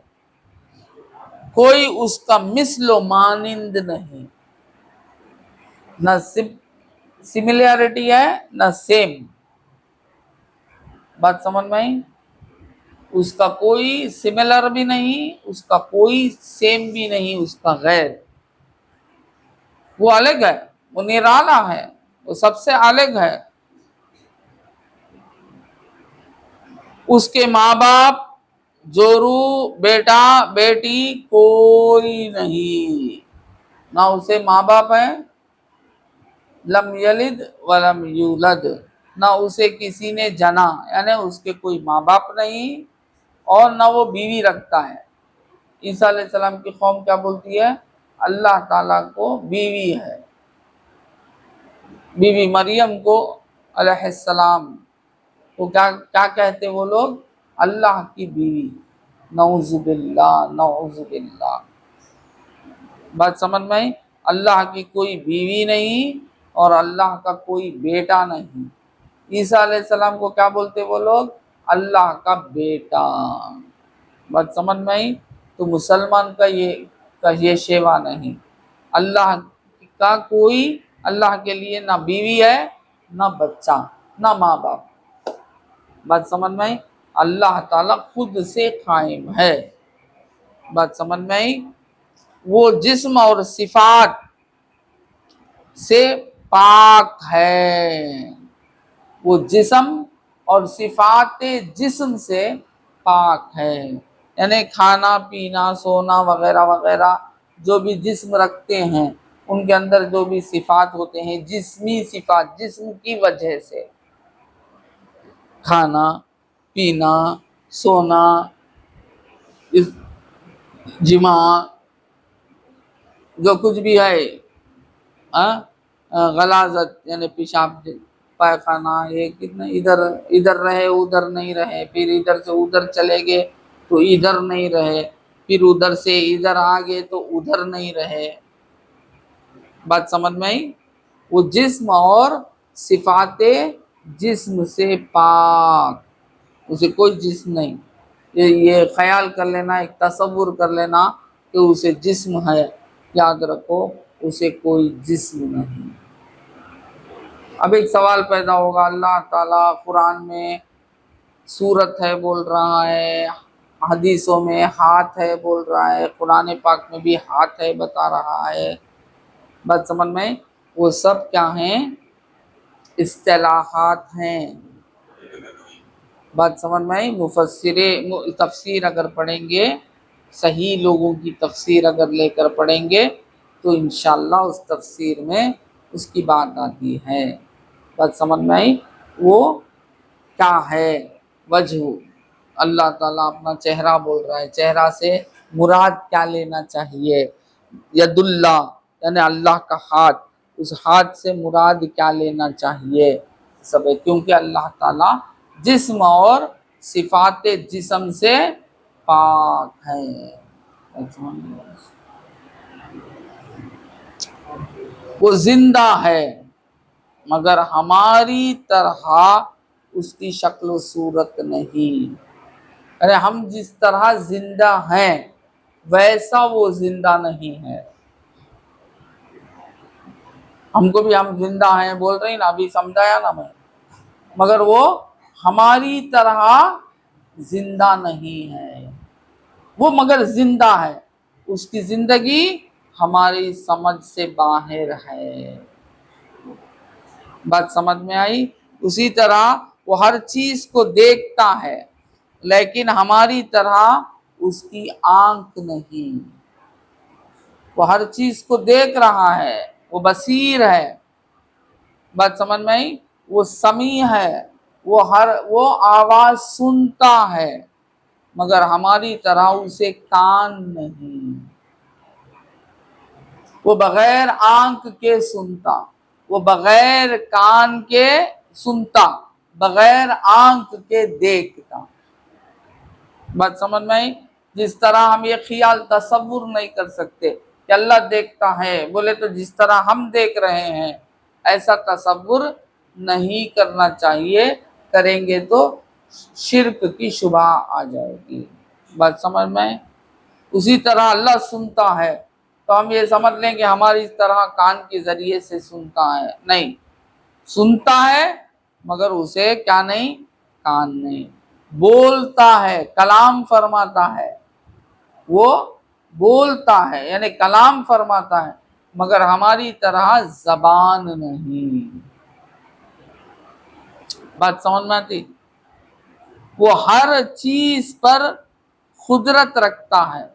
کوئی اس کا مثل و مانند نہیں، نہ سملیرٹی ہے نہ سیم۔ بات سمجھ میں آئی؟ اس کا کوئی سملر بھی نہیں، اس کا کوئی سیم بھی نہیں، اس کا غیر، وہ الگ ہے، وہ نرالا ہے، وہ سب سے الگ ہے۔ اس کے ماں باپ، جورو، بیٹا بیٹی کوئی نہیں، نہ اسے ماں باپ ہیں، لم یلد ولم یولد، نہ اسے کسی نے جنا، یعنی اس کے کوئی ماں باپ نہیں، اور نہ وہ بیوی رکھتا ہے۔ عیسیٰ علیہ السلام کی قوم کیا بولتی ہے؟ اللہ تعالیٰ کو بیوی ہے، بیوی مریم کو علیہ السلام تو کیا کہتے وہ لوگ؟ اللہ کی بیوی، نعوذ باللہ، نعوذ باللہ۔ بات سمجھ میں آئی؟ اللہ کی کوئی بیوی نہیں اور اللہ کا کوئی بیٹا نہیں۔ عیسیٰ علیہ السلام کو کیا بولتے وہ لوگ؟ اللہ کا بیٹا۔ بات سمجھ میں آئی؟ تو مسلمان کا یہ شیوا نہیں، اللہ کا کوئی، اللہ کے لیے نہ بیوی ہے، نہ بچہ، نہ ماں باپ۔ بات سمجھ میں آئی؟ اللہ تعالیٰ خود سے قائم ہے۔ بات سمجھ میں آئی؟ وہ جسم اور صفات سے پاک ہے، وہ جسم اور صفات جسم سے پاک ہے، یعنی کھانا پینا سونا وغیرہ وغیرہ جو بھی جسم رکھتے ہیں ان کے اندر جو بھی صفات ہوتے ہیں، جسمی صفات، جسم کی وجہ سے کھانا پینا سونا جماع جو کچھ بھی ہے، غلاظت یعنی پیشاب پائخانہ، یہ کتنا ادھر رہے ادھر نہیں رہے، پھر ادھر سے ادھر چلے گئے تو ادھر نہیں رہے، پھر ادھر سے ادھر آگے تو ادھر نہیں رہے۔ بات سمجھ میں آئی؟ وہ جسم اور صفات جسم سے پاک، اسے کوئی جسم نہیں، یہ خیال کر لینا، ایک تصور کر لینا کہ اسے جسم ہے، یاد رکھو اسے کوئی جسم نہیں۔ اب ایک سوال پیدا ہوگا، اللہ تعالیٰ قرآن میں صورت ہے بول رہا ہے، حدیثوں میں ہاتھ ہے بول رہا ہے، قرآن پاک میں بھی ہاتھ ہے بتا رہا ہے، بات سمجھ میں وہ سب کیا ہیں؟ اصطلاحات ہیں. بات سمجھ میں آئی؟ تفسیر اگر پڑھیں گے، صحیح لوگوں کی تفسیر اگر لے کر پڑھیں گے تو انشاءاللہ اس تفسیر میں اس کی بات آتی ہے. بات سمجھ میں آئی؟ وہ کیا ہے وجہ؟ اللہ تعالیٰ اپنا چہرہ بول رہا ہے، چہرہ سے مراد کیا لینا چاہیے؟ ید اللہ یعنی اللہ کا ہاتھ، اس ہاتھ سے مراد کیا لینا چاہیے؟ سب ہے کیونکہ اللہ تعالیٰ جسم اور صفات جسم سے پاک ہے. وہ زندہ ہے مگر ہماری طرح اس کی شکل و صورت نہیں. ارے ہم جس طرح زندہ ہیں ویسا وہ زندہ نہیں ہے. ہم کو بھی ہم زندہ ہیں بول رہے ہیں نا، ابھی سمجھایا نا میں، مگر وہ ہماری طرح زندہ نہیں ہے. وہ مگر زندہ ہے، اس کی زندگی ہماری سمجھ سے باہر ہے. بات سمجھ میں آئی؟ اسی طرح وہ ہر چیز کو دیکھتا ہے لیکن ہماری طرح اس کی آنکھ نہیں. وہ ہر چیز کو دیکھ رہا ہے، وہ بصیر ہے. بات سمجھ میں آئی؟ وہ سمیع ہے، وہ آواز سنتا ہے مگر ہماری طرح اسے کان نہیں. وہ بغیر آنکھ کے سنتا، وہ بغیر کان کے سنتا، بغیر آنکھ کے دیکھتا. بات سمجھ میں آئی؟ جس طرح ہم یہ خیال تصور نہیں کر سکتے کہ اللہ دیکھتا ہے، بولے تو جس طرح ہم دیکھ رہے ہیں ایسا تصور نہیں کرنا چاہیے. کریں گے تو شرک کی شبہ آ جائے گی. بات سمجھ میں؟ اسی طرح اللہ سنتا ہے تو ہم یہ سمجھ لیں کہ ہماری طرح کان کے ذریعے سے سنتا ہے. نہیں، سنتا ہے مگر اسے کیا نہیں؟ کان نہیں. بولتا ہے، کلام فرماتا ہے، وہ بولتا ہے یعنی کلام فرماتا ہے مگر ہماری طرح زبان نہیں. بات سمجھ میں آتی؟ وہ ہر چیز پر قدرت رکھتا ہے،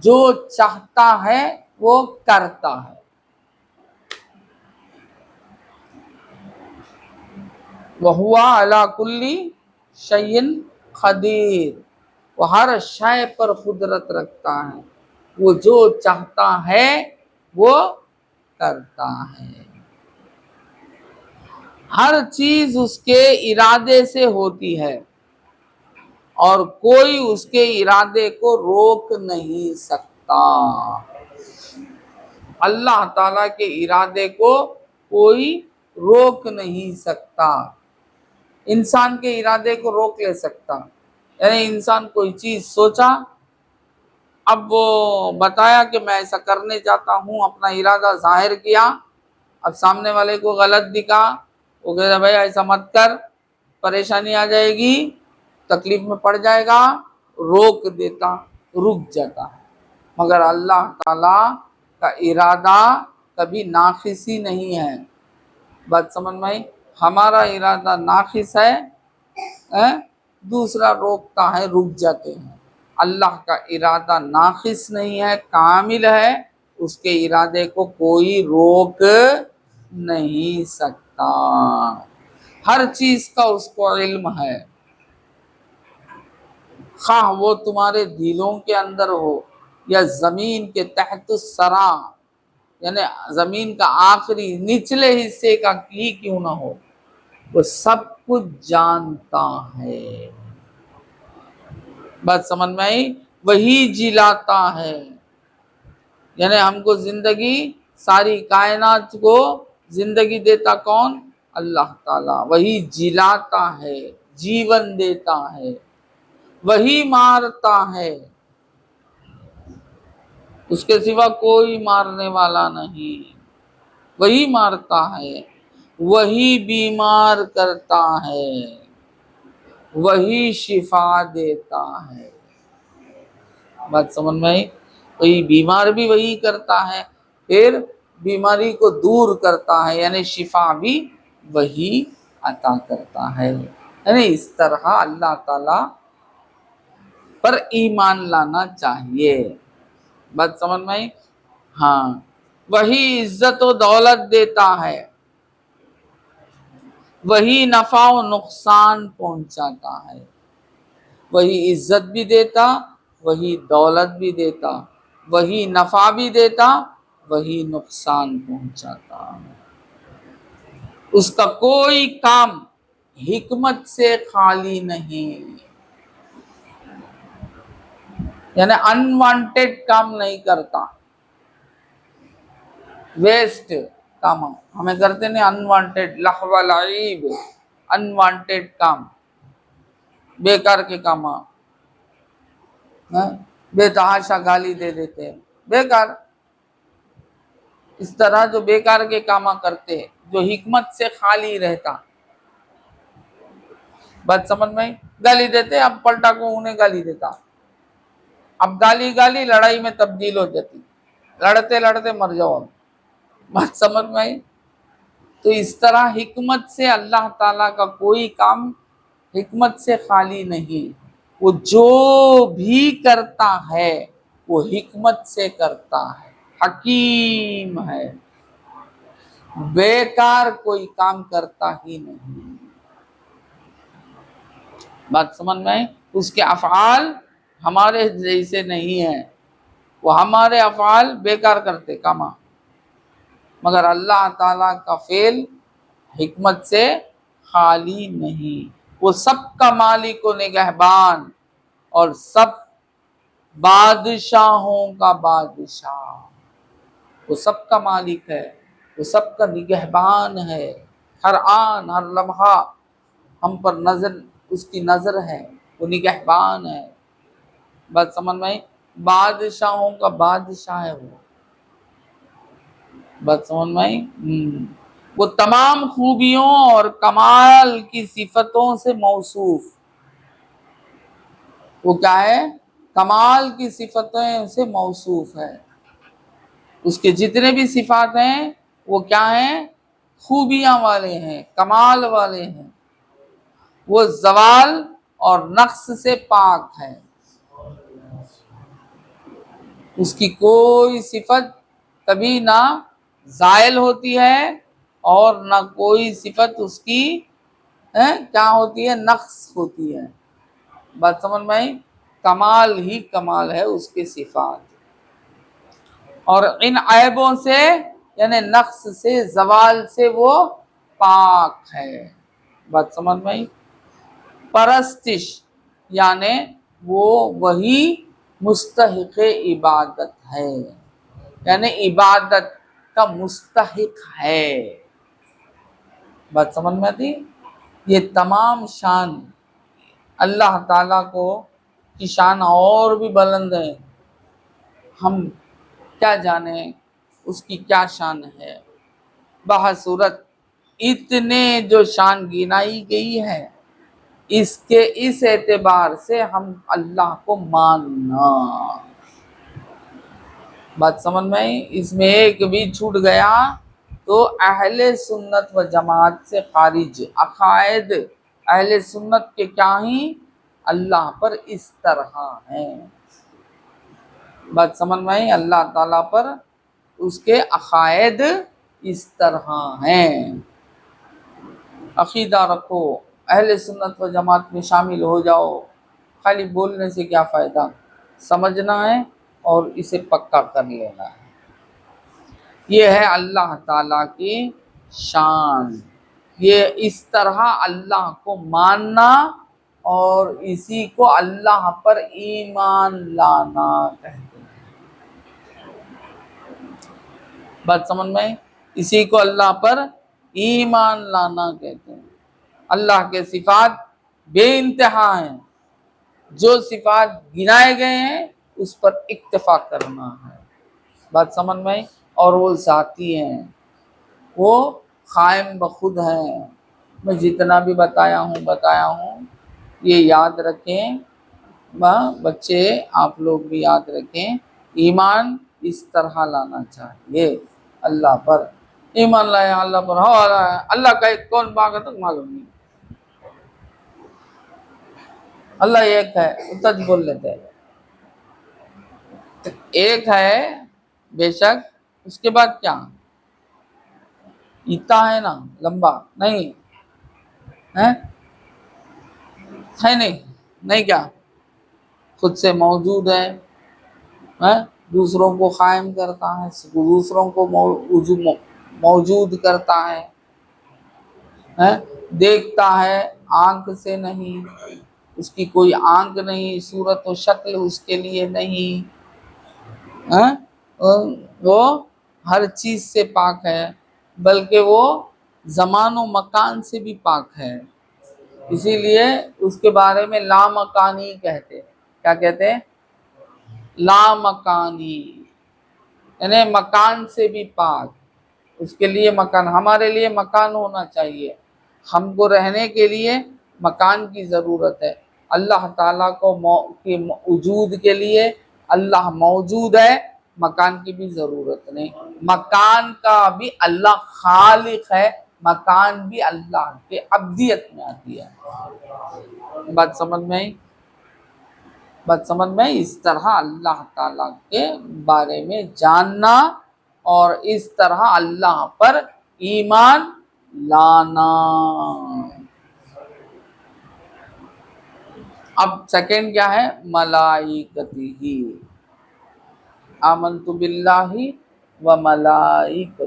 جو چاہتا ہے وہ کرتا ہے. وَهُوَ عَلَى كُلِّ شَيْءٍ قَدِيرٌ. وہ ہر شے پر قدرت رکھتا ہے، وہ جو چاہتا ہے وہ کرتا ہے. ہر چیز اس کے ارادے سے ہوتی ہے اور کوئی اس کے ارادے کو روک نہیں سکتا. اللہ تعالیٰ کے ارادے کو کوئی روک نہیں سکتا. انسان کے ارادے کو روک لے سکتا، یعنی انسان کوئی چیز سوچا، اب وہ بتایا کہ میں ایسا کرنے چاہتا ہوں، اپنا ارادہ ظاہر کیا، اب سامنے والے کو غلط دکھا، وہ کہتا بھائی ایسا مت کر، پریشانی آ جائے گی، تکلیف میں پڑ جائے گا، روک دیتا، رک جاتا ہے. مگر اللہ تعالیٰ کا ارادہ کبھی ناقص ہی نہیں ہے. بات سمجھ میں آئی؟ ہمارا ارادہ ناقص ہے، دوسرا روکتا ہے، رک جاتے ہیں. اللہ کا ارادہ ناقص نہیں ہے، کامل ہے، اس کے ارادے کو کوئی روک نہیں سکتا. ہر چیز کا اس کو علم ہے، خواہ وہ تمہارے دلوں کے اندر ہو یا زمین کے تحت الثری یعنی زمین کا آخری نچلے حصے کا ہی کیوں نہ ہو، وہ سب کچھ جانتا ہے. بات سمجھ میں آئی؟ وہی جلاتا ہے، یعنی ہم کو زندگی، ساری کائنات کو زندگی دیتا کون؟ اللہ تعالیٰ. وہی جلاتا ہے، جیون دیتا ہے، وہی مارتا ہے، اس کے سوا کوئی مارنے والا نہیں. وہی مارتا ہے، وہی بیمار کرتا ہے، وہی شفا دیتا ہے. بات سمجھ میں آئی؟ وہی بیمار بھی وہی کرتا ہے، پھر بیماری کو دور کرتا ہے، یعنی شفا بھی وہی عطا کرتا ہے۔ یعنی اس طرح اللہ تعالیٰ پر ایمان لانا چاہیے۔ بات سمجھ میں آئی؟ ہاں، وہی عزت و دولت دیتا ہے، وہی نفع و نقصان پہنچاتا ہے، وہی عزت بھی دیتا، وہی دولت بھی دیتا، وہی نفع بھی دیتا، وہی نقصان پہنچاتا۔ اس کا کوئی کام حکمت سے خالی نہیں، یعنی انوانٹیڈ کام نہیں کرتا، ویسٹ کام ہمیں کرتے نہیں، انوانٹیڈ لہو و لعب، انوانٹیڈ کام، بیکار کے کام، بے تحاشا گالی دے دیتے ہیں، بیکار۔ اس طرح جو بیکار کے کام کرتے، جو حکمت سے خالی رہتا، بات سمجھ میں گالی دیتے، اب پلٹا کو انہیں گالی دیتا، اب گالی لڑائی میں تبدیل ہو جاتی، لڑتے لڑتے مر جاؤ، بات سمجھ میں آئی؟ تو اس طرح حکمت سے اللہ تعالیٰ کا کوئی کام حکمت سے خالی نہیں، وہ جو بھی کرتا ہے وہ حکمت سے کرتا ہے، حکیم ہے، بیکار کوئی کام کرتا ہی نہیں۔ بات سمجھ میں آئی؟ اس کے افعال ہمارے جیسے نہیں ہیں، وہ ہمارے افعال بیکار کرتے کاما، مگر اللہ تعالیٰ کا فعل حکمت سے خالی نہیں۔ وہ سب کا مالک و نگہبان اور سب بادشاہوں کا بادشاہ، وہ سب کا مالک ہے، وہ سب کا نگہبان ہے، ہر آن ہر لمحہ ہم پر نظر، اس کی نظر ہے، وہ نگہبان ہے۔ بات سمجھ میں آئی؟ بادشاہوں کا بادشاہ ہے وہ، بات سمجھ میں آئی؟ وہ تمام خوبیوں اور کمال کی صفتوں سے موصوف، وہ کیا ہے؟ کمال کی صفتوں سے موصوف ہے، اس کے جتنے بھی صفات ہیں وہ کیا ہیں؟ خوبیاں والے ہیں، کمال والے ہیں، وہ زوال اور نقص سے پاک ہے، اس کی کوئی صفت کبھی نہ زائل ہوتی ہے اور نہ کوئی صفت اس کی کیا ہوتی ہے؟ نقص ہوتی ہے۔ بات سمجھ میں آئی؟ کمال ہی کمال ہے اس کے صفات، اور ان عیبوں سے یعنی نقص سے، زوال سے وہ پاک ہے۔ بات سمجھ میں آئی؟ پرستش یعنی وہ وہی مستحق عبادت ہے، یعنی عبادت کا مستحق ہے۔ بات سمجھ میں آتی؟ یہ تمام شان اللہ تعالیٰ کو کی شان اور بھی بلند ہے، ہم کیا جانیں اس کی کیا شان ہے۔ بصورت اتنے جو شان گنائی گئی ہے، اس اعتبار سے ہم اللہ کو ماننا۔ بات سمجھ میں آئی؟ اس میں ایک بھی چھوٹ گیا تو اہل سنت و جماعت سے خارج، عقائد اہل سنت کے کیا ہی اللہ پر اس طرح ہیں۔ بات سمجھ میں آئی؟ اللہ تعالیٰ پر اس کے عقائد اس طرح ہیں۔ عقیدہ رکھو، اہل سنت و جماعت میں شامل ہو جاؤ، خالی بولنے سے کیا فائدہ، سمجھنا ہے اور اسے پکا کر لینا ہے۔ یہ ہے اللہ تعالیٰ کی شان، یہ اس طرح اللہ کو ماننا اور اسی کو اللہ پر ایمان لانا کہتے ہیں۔ بات سمجھ میں؟ اسی کو اللہ پر ایمان لانا کہتے ہیں۔ اللہ کے صفات بے انتہا ہیں، جو صفات گنائے گئے ہیں اس پر اکتفا کرنا ہے۔ بات سمجھ میں؟ اور وہ ذاتی ہیں، وہ قائم بخود ہیں۔ میں جتنا بھی بتایا ہوں یہ یاد رکھیں، بچے آپ لوگ بھی یاد رکھیں، ایمان اس طرح لانا چاہیے۔ اللہ پر ایمان لائے اللہ پر ہو رہا ہے. اللہ کا ایک کون باغ ہے تک معلوم نہیں. اللہ ایک ہے اتج بول لیتے ہیں ایک ہے بے شک. اس کے بعد کیا ایتا ہے نا لمبا نہیں ہے نہیں کیا خود سے موجود ہے دوسروں کو قائم کرتا ہے دوسروں کو موجود کرتا ہے دیکھتا ہے آنکھ سے نہیں اس کی کوئی آنکھ نہیں صورت و شکل اس کے لیے نہیں وہ ہر چیز سے پاک ہے بلکہ وہ زمان و مکان سے بھی پاک ہے. اسی لیے اس کے بارے میں لامکانی کہتے. کیا کہتے ہیں؟ لامکانی یعنی مکان سے بھی پاک. اس کے لیے مکان ہمارے لیے مکان ہونا چاہیے. ہم کو رہنے کے لیے مکان کی ضرورت ہے. اللہ تعالیٰ کو وجود کے لیے اللہ موجود ہے مکان کی بھی ضرورت نہیں. مکان کا بھی اللہ خالق ہے مکان بھی اللہ کے عبدیت میں آتی ہے. بات سمجھ میں اس طرح اللہ تعالیٰ کے بارے میں جاننا اور اس طرح اللہ پر ایمان لانا. اب سیکنڈ کیا ہے؟ ملائکتہ. آمنت باللہ و ملائکتہ.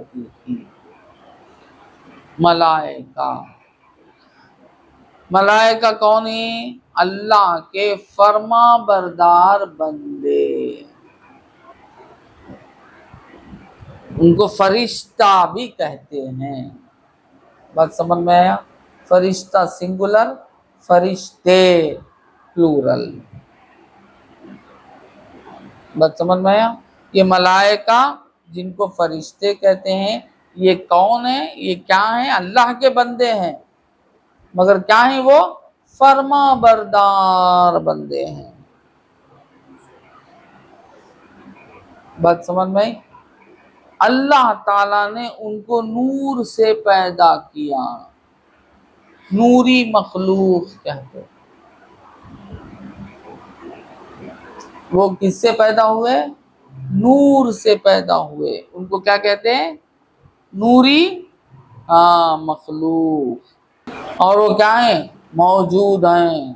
ملائکہ کون ہیں؟ اللہ کے فرما بردار بندے. ان کو فرشتہ بھی کہتے ہیں. بات سمجھ میں آیا؟ فرشتہ سنگولر فرشتے پلورل. بات سمجھ میں آیا؟ یہ ملائکہ جن کو فرشتے کہتے ہیں یہ کون ہیں؟ یہ کیا ہیں؟ اللہ کے بندے ہیں مگر کیا ہیں وہ؟ فرما بردار بندے ہیں. بات سمجھ میں آئی؟ اللہ تعالیٰ نے ان کو نور سے پیدا کیا. نوری مخلوق کہتے ہیں. وہ کس سے پیدا ہوئے؟ نور سے پیدا ہوئے. ان کو کیا کہتے ہیں؟ نوری مخلوق. اور وہ کیا ہیں؟ موجود ہیں.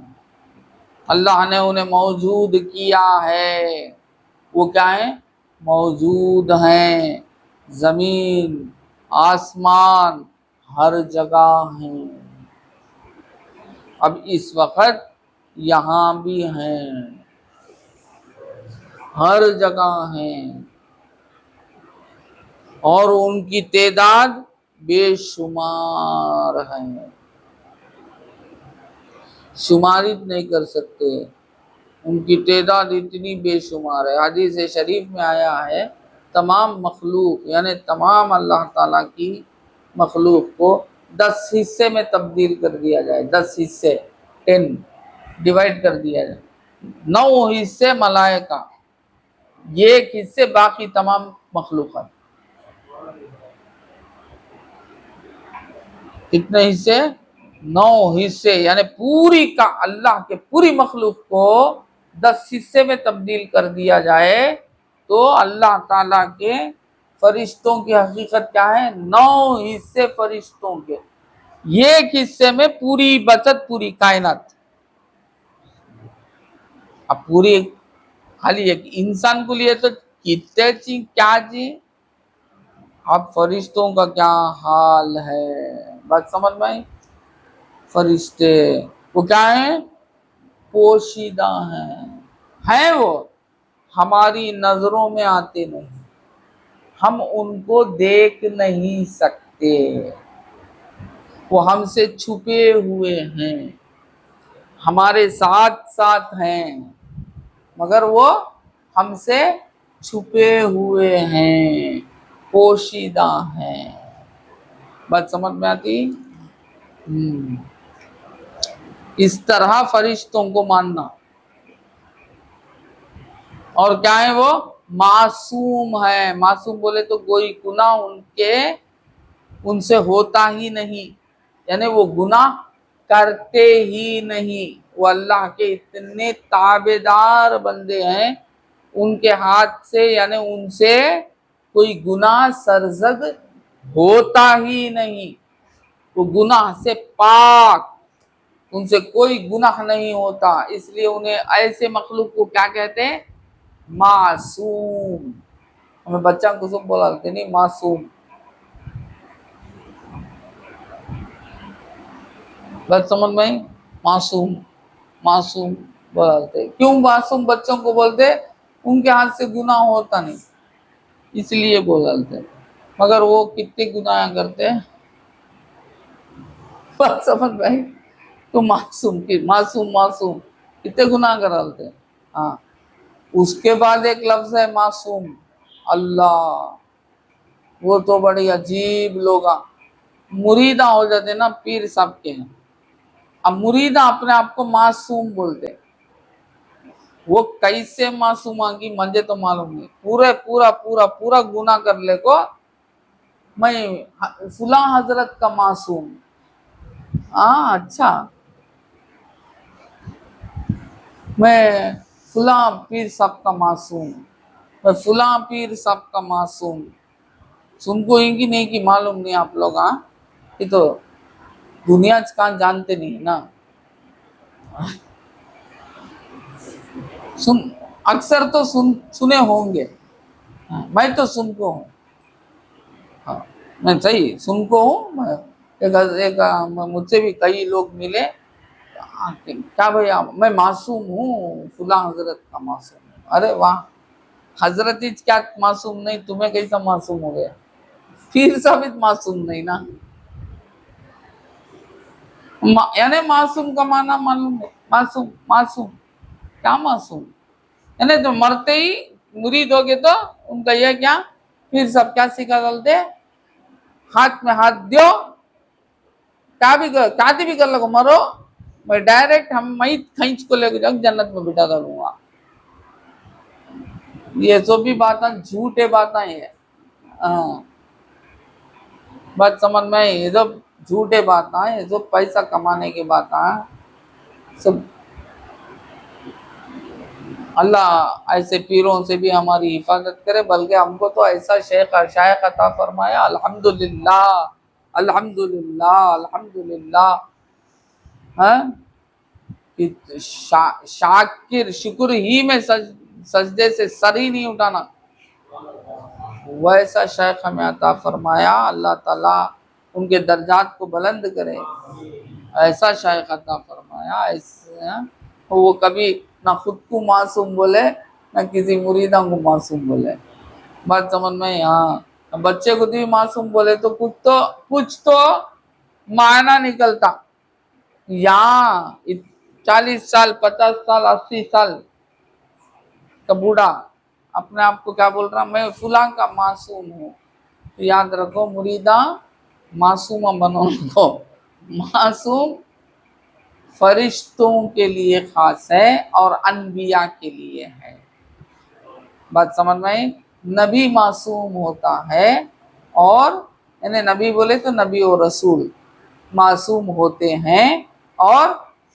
اللہ نے انہیں موجود کیا ہے. وہ کیا ہیں؟ موجود ہیں. زمین آسمان ہر جگہ ہیں. اب اس وقت یہاں بھی ہیں ہر جگہ ہیں اور ان کی تعداد بے شمار ہیں. شمارت نہیں کر سکتے. ان کی تعداد اتنی بے شمار ہے. حدیث شریف میں آیا ہے تمام مخلوق یعنی تمام اللہ تعالیٰ کی مخلوق کو 10 حصے میں تبدیل کر دیا جائے. 10 حصے 10 ڈیوائڈ کر دیا جائے. 9 حصے ملائکہ یہ ایک حصے باقی تمام مخلوقات. کتنے حصے؟ 9 حصے یعنی پوری کا اللہ کے پوری مخلوق کو 10 حصے میں تبدیل کر دیا جائے تو اللہ تعالیٰ کے فرشتوں کی حقیقت کیا ہے؟ 9 حصے فرشتوں کے. ایک حصے میں پوری بچت پوری کائنات. اب پوری خالی ایک انسان کو لیے تو کتنے چیز کیا چیز. اب فرشتوں کا کیا حال ہے؟ بات سمجھ میں آئی؟ فرشتے وہ کیا ہیں؟ پوشیدہ ہیں وہ ہماری نظروں میں آتے نہیں. ہم ان کو دیکھ نہیں سکتے. وہ ہم سے چھپے ہوئے ہیں ہمارے ساتھ ساتھ ہیں مگر وہ ہم سے چھپے ہوئے ہیں پوشیدہ ہیں. بات سمجھ میں آتی؟ اس طرح فرشتوں کو ماننا. اور کیا ہے وہ؟ معصوم ہے. معصوم بولے تو کوئی گناہ ان سے ہوتا ہی نہیں، یعنی وہ گناہ کرتے ہی نہیں. وہ اللہ کے اتنے تابع دار بندے ہیں، ان کے ہاتھ سے یعنی ان سے کوئی گناہ سرزد ہوتا ہی نہیں. وہ گناہ سے پاک، ان سے کوئی گناہ نہیں ہوتا. اس لیے انہیں ایسے مخلوق کو کیا کہتے ہیں؟ معصوم. ہمیں بچہ کو سب بولتے نہیں، معصوم. بات سمجھ میں آئی؟ معصوم معصوم بولتے. کیوں معصوم بچوں کو بولتے؟ ان کے ہاتھ سے گناہ ہوتا نہیں، اس لیے بولتے. مگر وہ کتنے گناہ کرتے ہیں. بات سمجھ میں آئی؟ تو معصوم کی معصوم کتنے گناہ کرتے. ہاں. اس کے بعد ایک لفظ ہے معصوم. اللہ، وہ تو بڑی عجیب لوگ مریدہ ہو جاتے نا پیر صاحب کے ہیں. اب مریدہ اپنے آپ کو معصوم بولتے. وہ کیسے معصوم کی مجھے تو معلوم نہیں. پورا گناہ کر لے کو میں فلاں حضرت کا معصوم. اچھا، میں فلاں پیر صاحب کا معصوم، میں فلاں پیر صاحب کا معصوم. سن کو ہی کی نہیں کی معلوم نہیں آپ لوگ. یہ تو دنیا کہاں جانتے نہیں نا. اکثر تو سنے ہوں گے. میں تو سن کو ہوں. میں صحیح سن کو ہوں. ایک مجھ سے بھی کئی لوگ ملے. کیا بھائی میں معصوم ہوں، فلاں حضرت کا معصوم ہوں. ارے واہ، حضرت کیا معصوم نہیں، تمہیں کیسا معصوم ہو گیا؟ پیر صاحب معصوم نہیں نا. یعنی معصوم کا معنی معلوم ہے. معصوم کیا معصوم؟ یعنی تو مرتے ہی مرید ہو گئے تو ان کا یہ کیا پھر سب کیا سکھا کرتے؟ ہاتھ میں ہاتھ دیو، کیا بھی کر لگو، مرو میں ڈائریکٹ میں کھینچ کو لے کے جاؤں جنت میں بٹھا دوں گا. یہ سب بھی باتیں جھوٹے باتیں ہیں. بات سمجھ میں، یہ سب جھوٹے باتیں ہیں، یہ سب پیسہ کمانے کی باتیں ہیں سب. اللہ ایسے پیروں سے بھی ہماری حفاظت کرے، بلکہ ہم کو تو ایسا شیخ عطا فرمایا. الحمدللہ الحمدللہ الحمدللہ. شاکر، شکر ہی میں سجدے سے سر ہی نہیں اٹھانا، ویسا شیخ ہمیں عطا فرمایا. اللہ تعالیٰ ان کے درجات کو بلند کرے. ایسا شیخ عطا فرمایا، ایسا وہ کبھی نہ خود کو معصوم بولے نہ کسی مریدہ کو معصوم بولے. بات سمجھ میں؟ یہاں بچے کو بھی معصوم بولے تو کچھ تو معنی نکلتا. یہاں 40 سال 50 سال 80 سال کا بوڑھا اپنے آپ کو کیا بول رہا، میں فلاں کا معصوم ہوں. تو یاد رکھو مریدہ معصومہ بنو کو. معصوم فرشتوں کے لیے خاص ہے اور انبیاء کے لیے ہے. بات سمجھ میں؟ نبی معصوم ہوتا ہے، اور یعنی نبی بولے تو نبی و رسول معصوم ہوتے ہیں، اور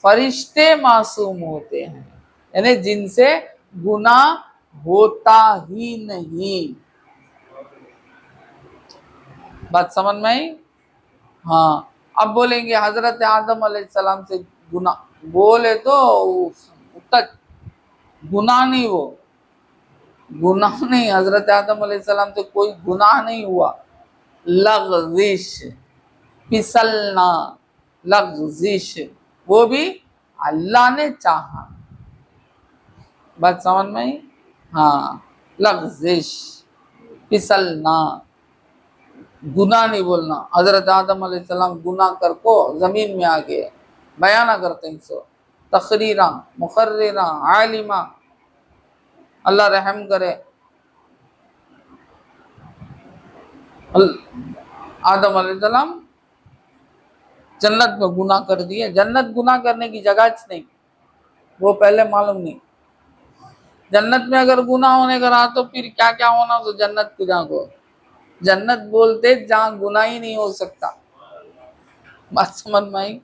فرشتے معصوم ہوتے ہیں، یعنی جن سے گناہ ہوتا ہی نہیں. بات سمجھ میں آئی؟ اب بولیں گے حضرت آدم علیہ السلام سے گناہ، بولے تو گناہ نہیں، وہ گناہ نہیں. حضرت آدم علیہ السلام سے کوئی گناہ نہیں ہوا. لغزش، پھسلنا، لغزش وہ بھی اللہ نے چاہا. بات سمجھ میں آئی؟ لغزش، پھسلنا، گناہ نہیں بولنا. حضرت آدم علیہ السلام گناہ کر کو زمین میں آگے بیانہ کرتے ہیں سو تقریرہ مقررہ عالمہ. اللہ رحم کرے. آدم علیہ السلام جنت میں گناہ کر دیے. جنت گناہ کرنے کی جگہ نہیں، وہ پہلے معلوم نہیں. جنت میں اگر گناہ ہونے کا رہا تو پھر کیا کیا ہونا، تو جنت کو جہاں کو جنت بولتے جہاں گناہ ہی نہیں ہو سکتا. بات سمجھ میں آئی؟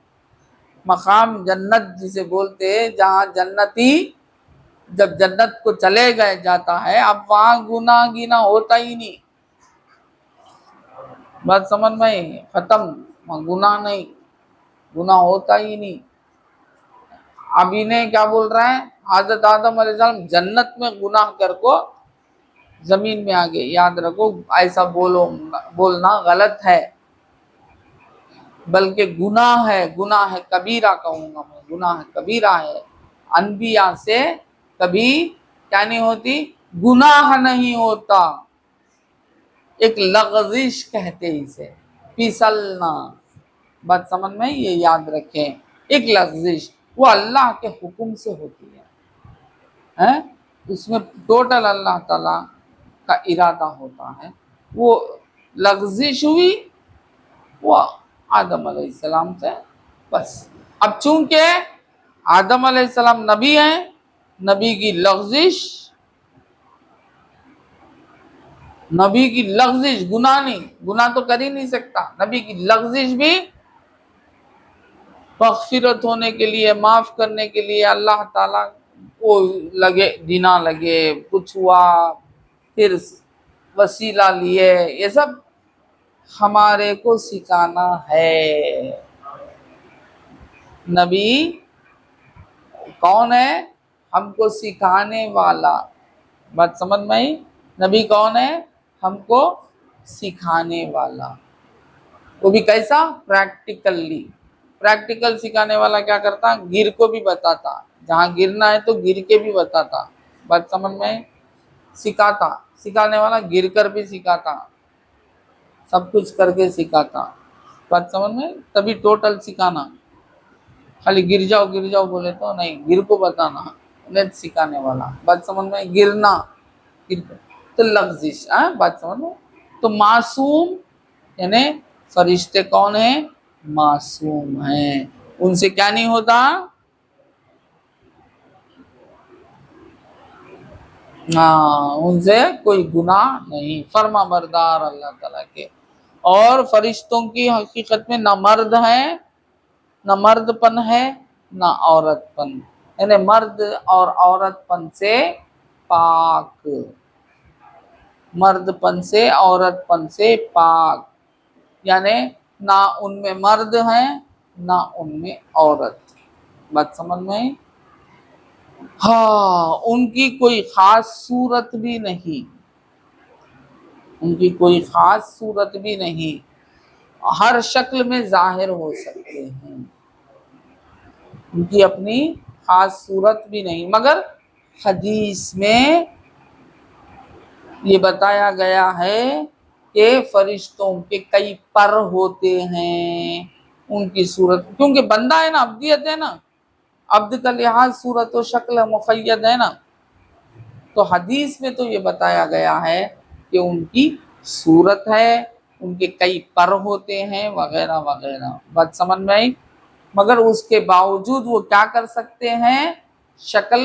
مقام جنت جسے بولتے جہاں جنتی جب جنت کو چلے گئے جاتا ہے، اب وہاں گناہ گینا ہوتا ہی نہیں. بات سمجھ میں آئی؟ ختم، وہاں گناہ نہیں، گناہ ہوتا ہی نہیں. اب انہیں کیا بول رہا ہے حضرت آدم علیہ السلام جنت میں گناہ کر کو زمین میں آگے. یاد رکھو ایسا بولنا غلط ہے، بلکہ گناہ ہے کبیرہ کہوں گا میں، گناہ کبیرہ ہے. انبیاء سے کبھی کیا نہیں ہوتی، گناہ نہیں ہوتا. ایک لغزش کہتے اسے، پھسلنا. بات سمجھ میں یہ یاد رکھیں، ایک لغزش وہ اللہ کے حکم سے ہوتی ہے، اس میں ٹوٹل اللہ تعالی کا ارادہ ہوتا ہے. وہ لغزش ہوئی وہ آدم علیہ السلام سے بس. اب چونکہ آدم علیہ السلام نبی ہیں، نبی کی لغزش گناہ نہیں، گناہ تو کر ہی نہیں سکتا. نبی کی لغزش بھی مغفرت ہونے کے لیے، معاف کرنے کے لیے اللہ تعالیٰ کو لگے دینا لگے، کچھ ہوا پھر وسیلہ لیے، یہ سب ہمارے کو سکھانا ہے. نبی کون ہے؟ ہم کو سکھانے والا. بات سمجھ میں آئی؟ نبی کون ہے؟ ہم کو سکھانے والا. وہ بھی کیسا؟ پریکٹیکل سکھانے والا. کیا کرتا؟ گر کو بھی بتاتا، جہاں گرنا ہے تو گر کے بھی بتاتا. بات سمجھ میں آئی؟ سکھاتا، سکھانے والا گر کر بھی سکھاتا، سب کچھ کر کے سکھاتا. بات سمجھ میں؟ تبھی ٹوٹل سکھانا. خالی گر جاؤ بولے تو نہیں، گر کو بتانا نہیں سکھانے والا. بات سمجھ میں؟ گرنا تو لغزش. بات سمجھ میں؟ تو معصوم یعنی فرشتے کون ہیں؟ معصوم ہیں، ان سے کیا نہیں ہوتا؟ ان سے کوئی گناہ نہیں، فرما بردار اللہ تعالیٰ کے. اور فرشتوں کی حقیقت میں نہ مرد ہے، نہ مرد پن ہے، نہ عورت پن. یعنی مرد اور عورت پن سے پاک، مرد پن سے عورت پن سے پاک. یعنی نہ ان میں مرد ہیں نہ ان میں عورت. بات سمجھ میں؟ ان کی کوئی خاص صورت بھی نہیں، ان کی کوئی خاص صورت بھی نہیں، ہر شکل میں ظاہر ہو سکتے ہیں. ان کی اپنی خاص صورت بھی نہیں، مگر حدیث میں یہ بتایا گیا ہے کہ فرشتوں کے کئی پر ہوتے ہیں. ان کی صورت کیونکہ بندہ ہے نا، عبدیت ہے نا، عبد کا لحاظ صورت و شکل مقید ہے نا، تو حدیث میں تو یہ بتایا گیا ہے کہ ان کی صورت ہے، ان کے کئی پر ہوتے ہیں وغیرہ وغیرہ. بات سمجھ میں آئی؟ مگر اس کے باوجود وہ کیا کر سکتے ہیں؟ شکل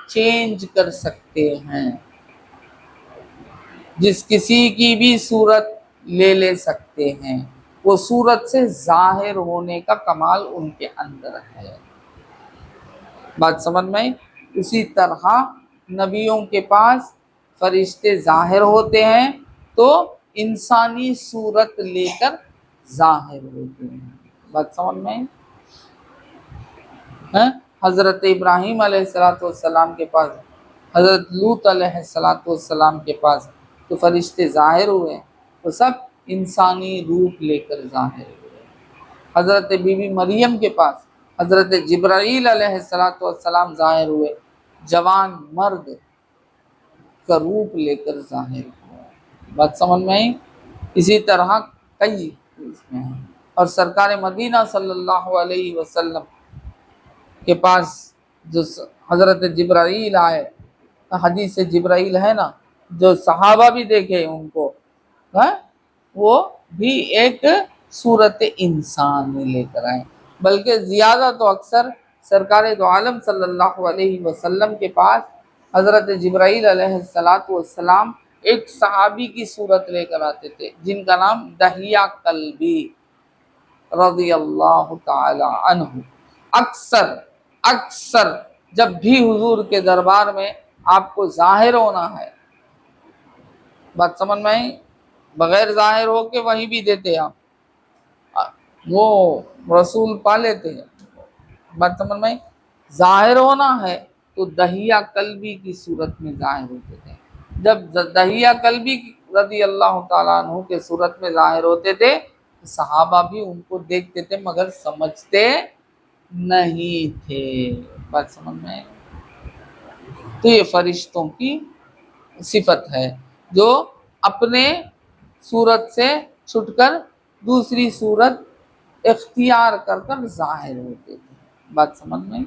چینج کر سکتے ہیں، جس کسی کی بھی صورت لے سکتے ہیں. وہ صورت سے ظاہر ہونے کا کمال ان کے اندر ہے. بات سمجھ میں آئی؟ اسی طرح نبیوں کے پاس فرشتے ظاہر ہوتے ہیں تو انسانی صورت لے کر ظاہر ہوتے ہیں. بات سمجھ میں آئی؟ حضرت ابراہیم علیہ السلام کے پاس، حضرت لوط علیہ السلام کے پاس تو فرشتے ظاہر ہوئے، وہ سب انسانی روپ لے کر ظاہر ہوئے. حضرت بی بی مریم کے پاس حضرت جبرائیل علیہ السلام ظاہر ہوئے، جوان مرد کا روپ لے کر ظاہر ہوئے. بات سمجھ میں آئی؟ اسی طرح کئی اس میں ہیں. اور سرکار مدینہ صلی اللہ علیہ وسلم کے پاس جو حضرت جبرائیل آئے، حدیث جبرائیل ہے نا، جو صحابہ بھی دیکھے ان کو، وہ بھی ایک صورت انسان میں لے کر آئے. بلکہ زیادہ تو اکثر سرکار دو عالم صلی اللہ علیہ وسلم کے پاس حضرت جبرائیل علیہ السلام ایک صحابی کی صورت لے کر آتے تھے جن کا نام دحیہ کلبی رضی اللہ تعالی عنہ۔ اکثر جب بھی حضور کے دربار میں آپ کو ظاہر ہونا ہے، بات سمجھ میں آئی؟ بغیر ظاہر ہو کے وہیں بھی دیتے آپ، وہ رسول پا لیتے ہیں۔ بات سمجھ میں آئی؟ ظاہر ہونا ہے تو دحیہ کلبی کی صورت میں ظاہر ہوتے تھے۔ جب دحیہ کلبی رضی اللہ تعالیٰ عنہ کے صورت میں ظاہر ہوتے تھے، صحابہ بھی ان کو دیکھتے تھے مگر سمجھتے نہیں تھے۔ بات سمجھ میں آئی؟ تو یہ فرشتوں کی صفت ہے جو اپنے صورت سے چھٹ کر دوسری صورت اختیار کر کر ظاہر ہوتے تھے۔ بات سمجھ میں؟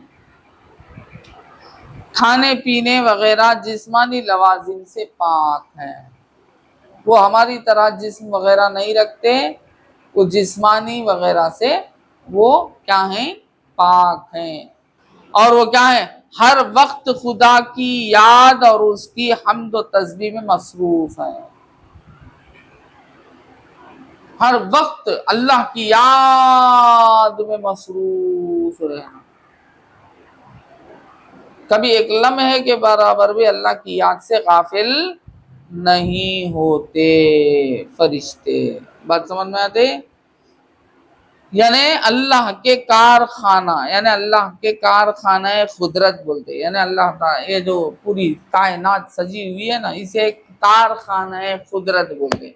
کھانے پینے وغیرہ جسمانی لوازم سے پاک ہیں، وہ ہماری طرح جسم وغیرہ نہیں رکھتے، وہ جسمانی وغیرہ سے وہ کیا ہیں؟ پاک ہیں۔ اور وہ کیا ہے؟ ہر وقت خدا کی یاد اور اس کی حمد و تسبیح میں مصروف ہیں۔ ہر وقت اللہ کی یاد میں مصروف رہنا، کبھی ایک لمحے کے برابر بھی اللہ کی یاد سے غافل نہیں ہوتے فرشتے۔ بات سمجھ میں آتے؟ یعنی اللہ کے کارخانہ، یعنی اللہ کے کارخانہ قدرت بولتے، یعنی اللہ تعالیٰ یہ جو پوری کائنات سجی ہوئی ہے نا، اسے کارخانہ قدرت بولتے۔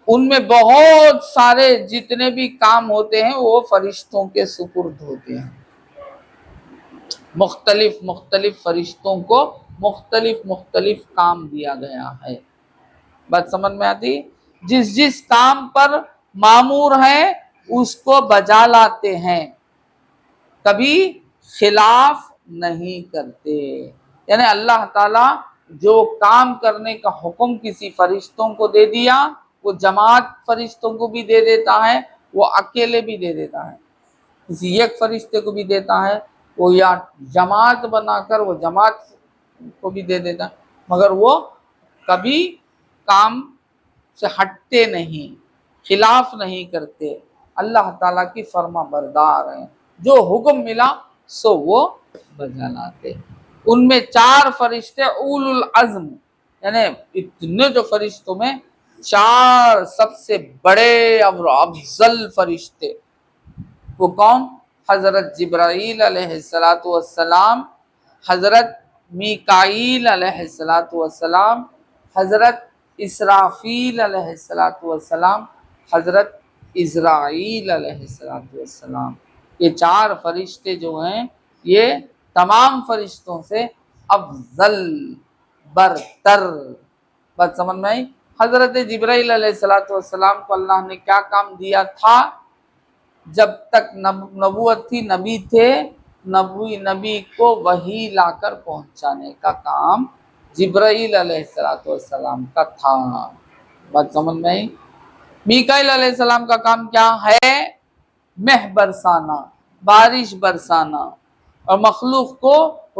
ان میں بہت سارے جتنے بھی کام ہوتے ہیں وہ فرشتوں کے سپرد ہوتے ہیں۔ مختلف فرشتوں کو مختلف کام دیا گیا ہے۔ بات سمجھ میں آتی؟ جس کام پر مامور ہے اس کو بجا لاتے ہیں، کبھی خلاف نہیں کرتے۔ یعنی اللہ تعالیٰ جو کام کرنے کا حکم کسی فرشتوں کو دے دیا، وہ جماعت فرشتوں کو بھی دے دیتا ہے، وہ اکیلے بھی دے دیتا ہے، کسی ایک فرشتے کو بھی دیتا ہے، وہ یا جماعت بنا کر وہ جماعت کو بھی دے دیتا ہے، مگر وہ کبھی کام سے ہٹتے نہیں، خلاف نہیں کرتے، اللہ تعالیٰ کی فرما بردار ہیں، جو حکم ملا سو وہ بجا لاتے۔ ان میں 4 فرشتے اول العزم، یعنی اتنے جو فرشتوں میں 4 سب سے بڑے اور افضل فرشتے، وہ کون؟ حضرت جبرائیل علیہ السلام، حضرت میکائیل علیہ السلام، حضرت اسرافیل علیہ السلام، حضرت عزرائیل علیہ السلام۔ یہ 4 فرشتے جو ہیں یہ تمام فرشتوں سے افضل برتر۔ بات سمجھ میں آئی؟ حضرت جبرائیل علیہ السلام کو اللہ نے کیا کام دیا تھا؟ جب تک نبوت تھی، نبی تھے، نبی کو وحی لا کر پہنچانے کا کام جبرائیل علیہ السلام کا تھا۔ بات سمجھ میں آئی؟ میکائیل علیہ السلام کا کام کیا ہے؟ مہ برسانا، بارش برسانا اور مخلوق کو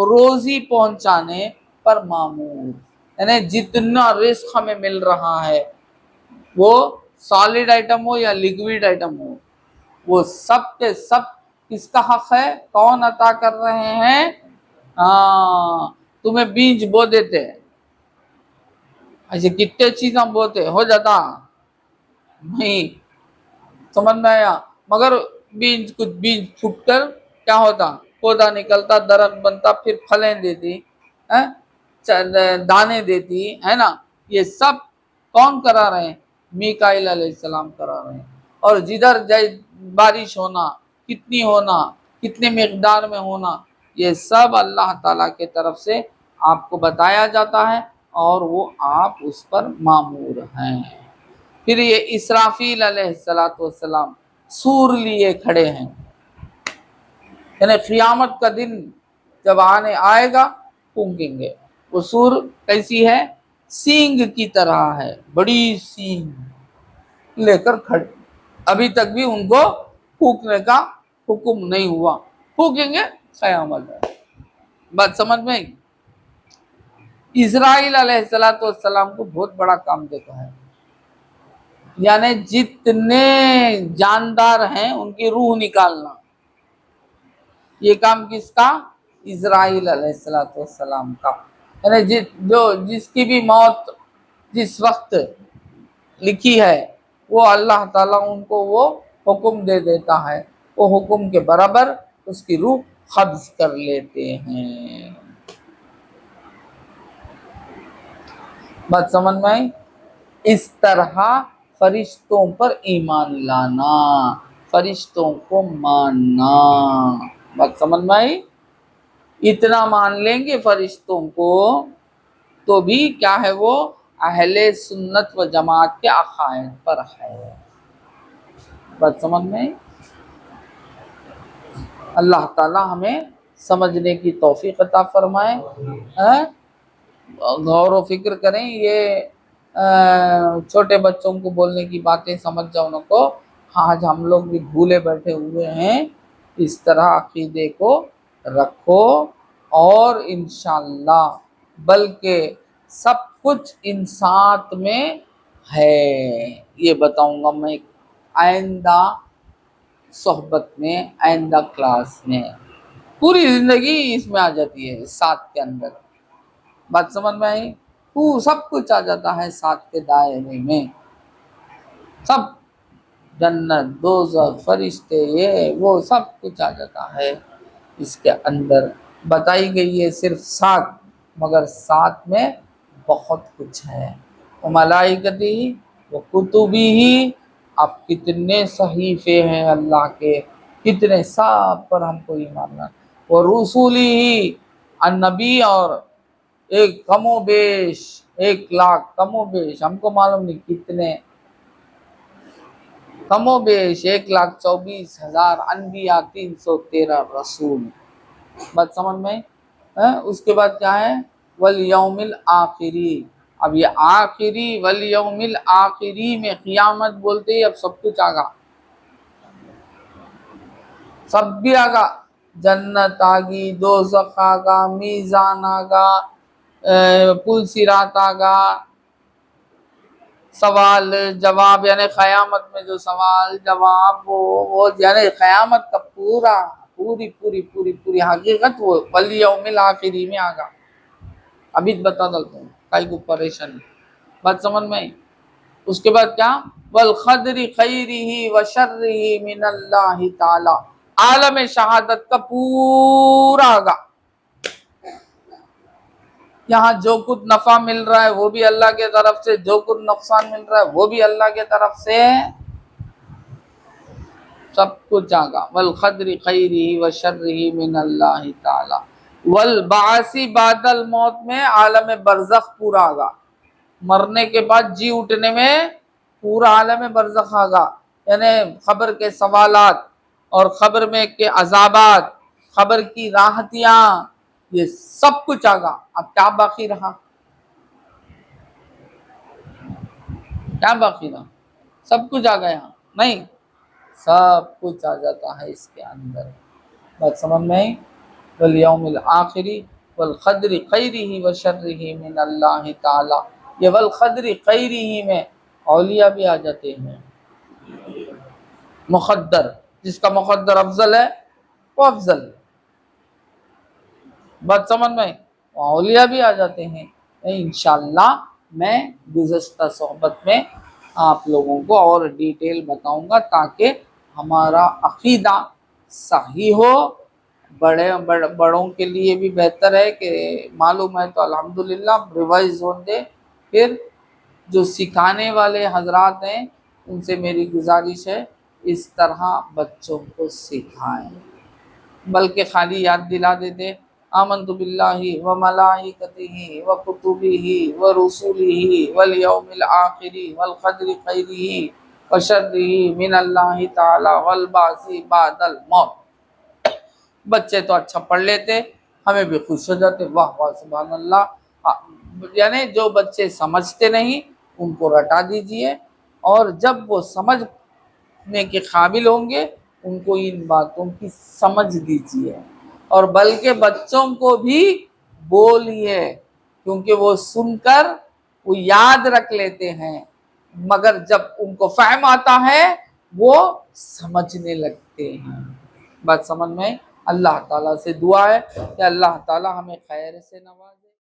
روزی پہنچانے پر مامور، یعنی جتنا رزق ہمیں مل رہا ہے وہ سالڈ آئٹم ہو یا لیکوڈ آئٹم ہو، وہ سب کے سب کس کا حق ہے؟ کون عطا کر رہے ہیں؟ تمہیں بیج بو دیتے ہیں، ایسے کتنے چیزیں بوتے ہو جاتا نہیں، سمجھ میں آیا؟ مگر کچھ بیج پھوٹ کر کیا ہوتا؟ پودا نکلتا، درخت بنتا، پھر پھلیں دیتی، دانے دیتی ہے نا۔ یہ سب کون کرا رہے ہیں؟ میکائیل علیہ السلام کرا رہے ہیں۔ اور جدھر بارش ہونا، کتنی ہونا، کتنے مقدار میں ہونا، یہ سب اللہ تعالیٰ کی طرف سے آپ کو بتایا جاتا ہے اور وہ آپ اس پر مامور ہیں۔ پھر یہ اسرافیل علیہ السلام سور لیے کھڑے ہیں، یعنی قیامت کا دن جب آئے گا پھونکیں گے۔ وہ سور کیسی ہے؟ سینگ کی طرح ہے، بڑی سینگ لے کر کھڑے، ابھی تک بھی ان کو پھونکنے کا حکم نہیں ہوا، پھونکیں گے قیامت ہے۔ بات سمجھ میں آئی؟ اسرائیل علیہ السلام کو بہت بڑا کام دیتا ہے، یعنی جتنے جاندار ہیں ان کی روح نکالنا، یہ کام کس کا؟ اسرائیل علیہ السلام کا، یعنی جس کی بھی موت جس وقت لکھی ہے وہ اللہ تعالیٰ ان کو وہ حکم دے دیتا ہے، وہ حکم کے برابر اس کی روح قبض کر لیتے ہیں۔ بات سمجھ میں آئی؟ اس طرح فرشتوں پر ایمان لانا، فرشتوں کو ماننا، بات سمجھ میں آئی؟ اتنا مان لیں گے فرشتوں کو تو بھی کیا ہے، وہ اہل سنت و جماعت کے عقائد پر ہے۔ بات سمجھ میں آئی؟ اللہ تعالی ہمیں سمجھنے کی توفیق عطا فرمائے، غور و فکر کریں، یہ چھوٹے بچوں کو بولنے کی باتیں سمجھ جاؤ ان کو، آج ہم لوگ بھی بھولے بیٹھے ہوئے ہیں، اس طرح عقیدے کو رکھو، اور انشاءاللہ بلکہ سب کچھ ان ساتھ میں ہے، یہ بتاؤں گا میں آئندہ صحبت میں، آئندہ کلاس میں، پوری زندگی اس میں آ جاتی ہے ساتھ کے اندر، بات سمجھ میں آئی؟ سب کچھ آ جاتا ہے ساتھ کے دائرے میں، سب، جنت، دوزخ، فرشتے، یہ وہ سب کچھ آ جاتا ہے اس کے اندر، بتائی گئی ہے صرف ساتھ، مگر ساتھ میں بہت کچھ ہے، وہ ملائکتی وہ کتبی ہی، اب کتنے صحیفے ہیں اللہ کے، کتنے سب پر ہم کو ایمان لانا، وہ رسولی ہی، النبی، اور ایک کم و بیش 1,00,000 کم و بیش، ہم کو معلوم نہیں کتنے، کم و بیش 1,24,000 انبیاء، 313 رسول، بات سمجھ میں؟ اس کے بعد کیا ہے؟ والیوم الآخری، اب یہ آخری والیوم الآخری میں قیامت بولتے ہی اب سب کچھ آگا، سب بھی آگا، جنت آگی، دوزخ آگا، میزان آگا، پل صراط آگا، سوال جواب، یعنی قیامت میں جو سوال جواب وہ یعنی قیامت کا پوری حقیقت وہ والیوم الآخری میں آگا، ابھی بتا دیتا ہوں، کئی کو پریشانی، بات سمجھ میں آئی؟ اس کے بعد کیا؟ والقدر خیرہ و شرہ من اللہ تعالی، عالم شہادت کا پورا آگا، یہاں جو کچھ نفع مل رہا ہے وہ بھی اللہ کے طرف سے، جو کچھ نقصان مل رہا ہے وہ بھی اللہ کے طرف سے، سب کچھ آگا، والقدر خیرہ و شرہ من اللہ تعالی، والبعث بعد الموت میں عالم برزخ پورا آگا، مرنے کے بعد جی اٹھنے میں پورا عالم برزخ آگا، یعنی قبر کے سوالات اور قبر میں کے عذابات، قبر کی راحتیاں، یہ سب کچھ آگا، اب کیا باقی رہا؟ کیا باقی رہا؟ سب کچھ آ گیا؟ نہیں، سب کچھ آ جاتا ہے اس کے اندر، بات سمجھ میں آئی؟ والیوم الآخری والقدر خیرہ و شرہ من اللہ تعالی، یہ والقدر خیرہ میں اولیاء بھی آ جاتے ہیں، مقدر، جس کا مقدر افضل ہے وہ افضل ہے، بات سمجھ میں آئی؟ اولیاء بھی آ جاتے ہیں، انشاءاللہ میں گزشتہ صحبت میں آپ لوگوں کو اور ڈیٹیل بتاؤں گا تاکہ ہمارا عقیدہ صحیح ہو، بڑوں کے لیے بھی بہتر ہے کہ معلوم ہے تو الحمدللہ ریوائز ہو دے، پھر جو سکھانے والے حضرات ہیں ان سے میری گزارش ہے اس طرح بچوں کو سکھائیں، بلکہ خالی یاد دلا دیتے آمنت باللہ و ملائکتہ و کتبہ و رسلہ والیوم الآخر والقدر خیرہ و شرہ من اللہ تعالی والبعث بعد الموت، بچے تو اچھا پڑھ لیتے، ہمیں بھی خوش ہو جاتے، واہ واہ سبحان اللہ، یعنی جو بچے سمجھتے نہیں ان کو رٹا دیجئے، اور جب وہ سمجھنے کے قابل ہوں گے ان کو ان باتوں کی سمجھ دیجئے، اور بلکہ بچوں کو بھی بولیے، کیونکہ وہ سن کر وہ یاد رکھ لیتے ہیں، مگر جب ان کو فہم آتا ہے وہ سمجھنے لگتے ہیں۔ بات سمجھ میں؟ اللہ تعالیٰ سے دعا ہے کہ اللہ تعالیٰ ہمیں خیر سے نوازے۔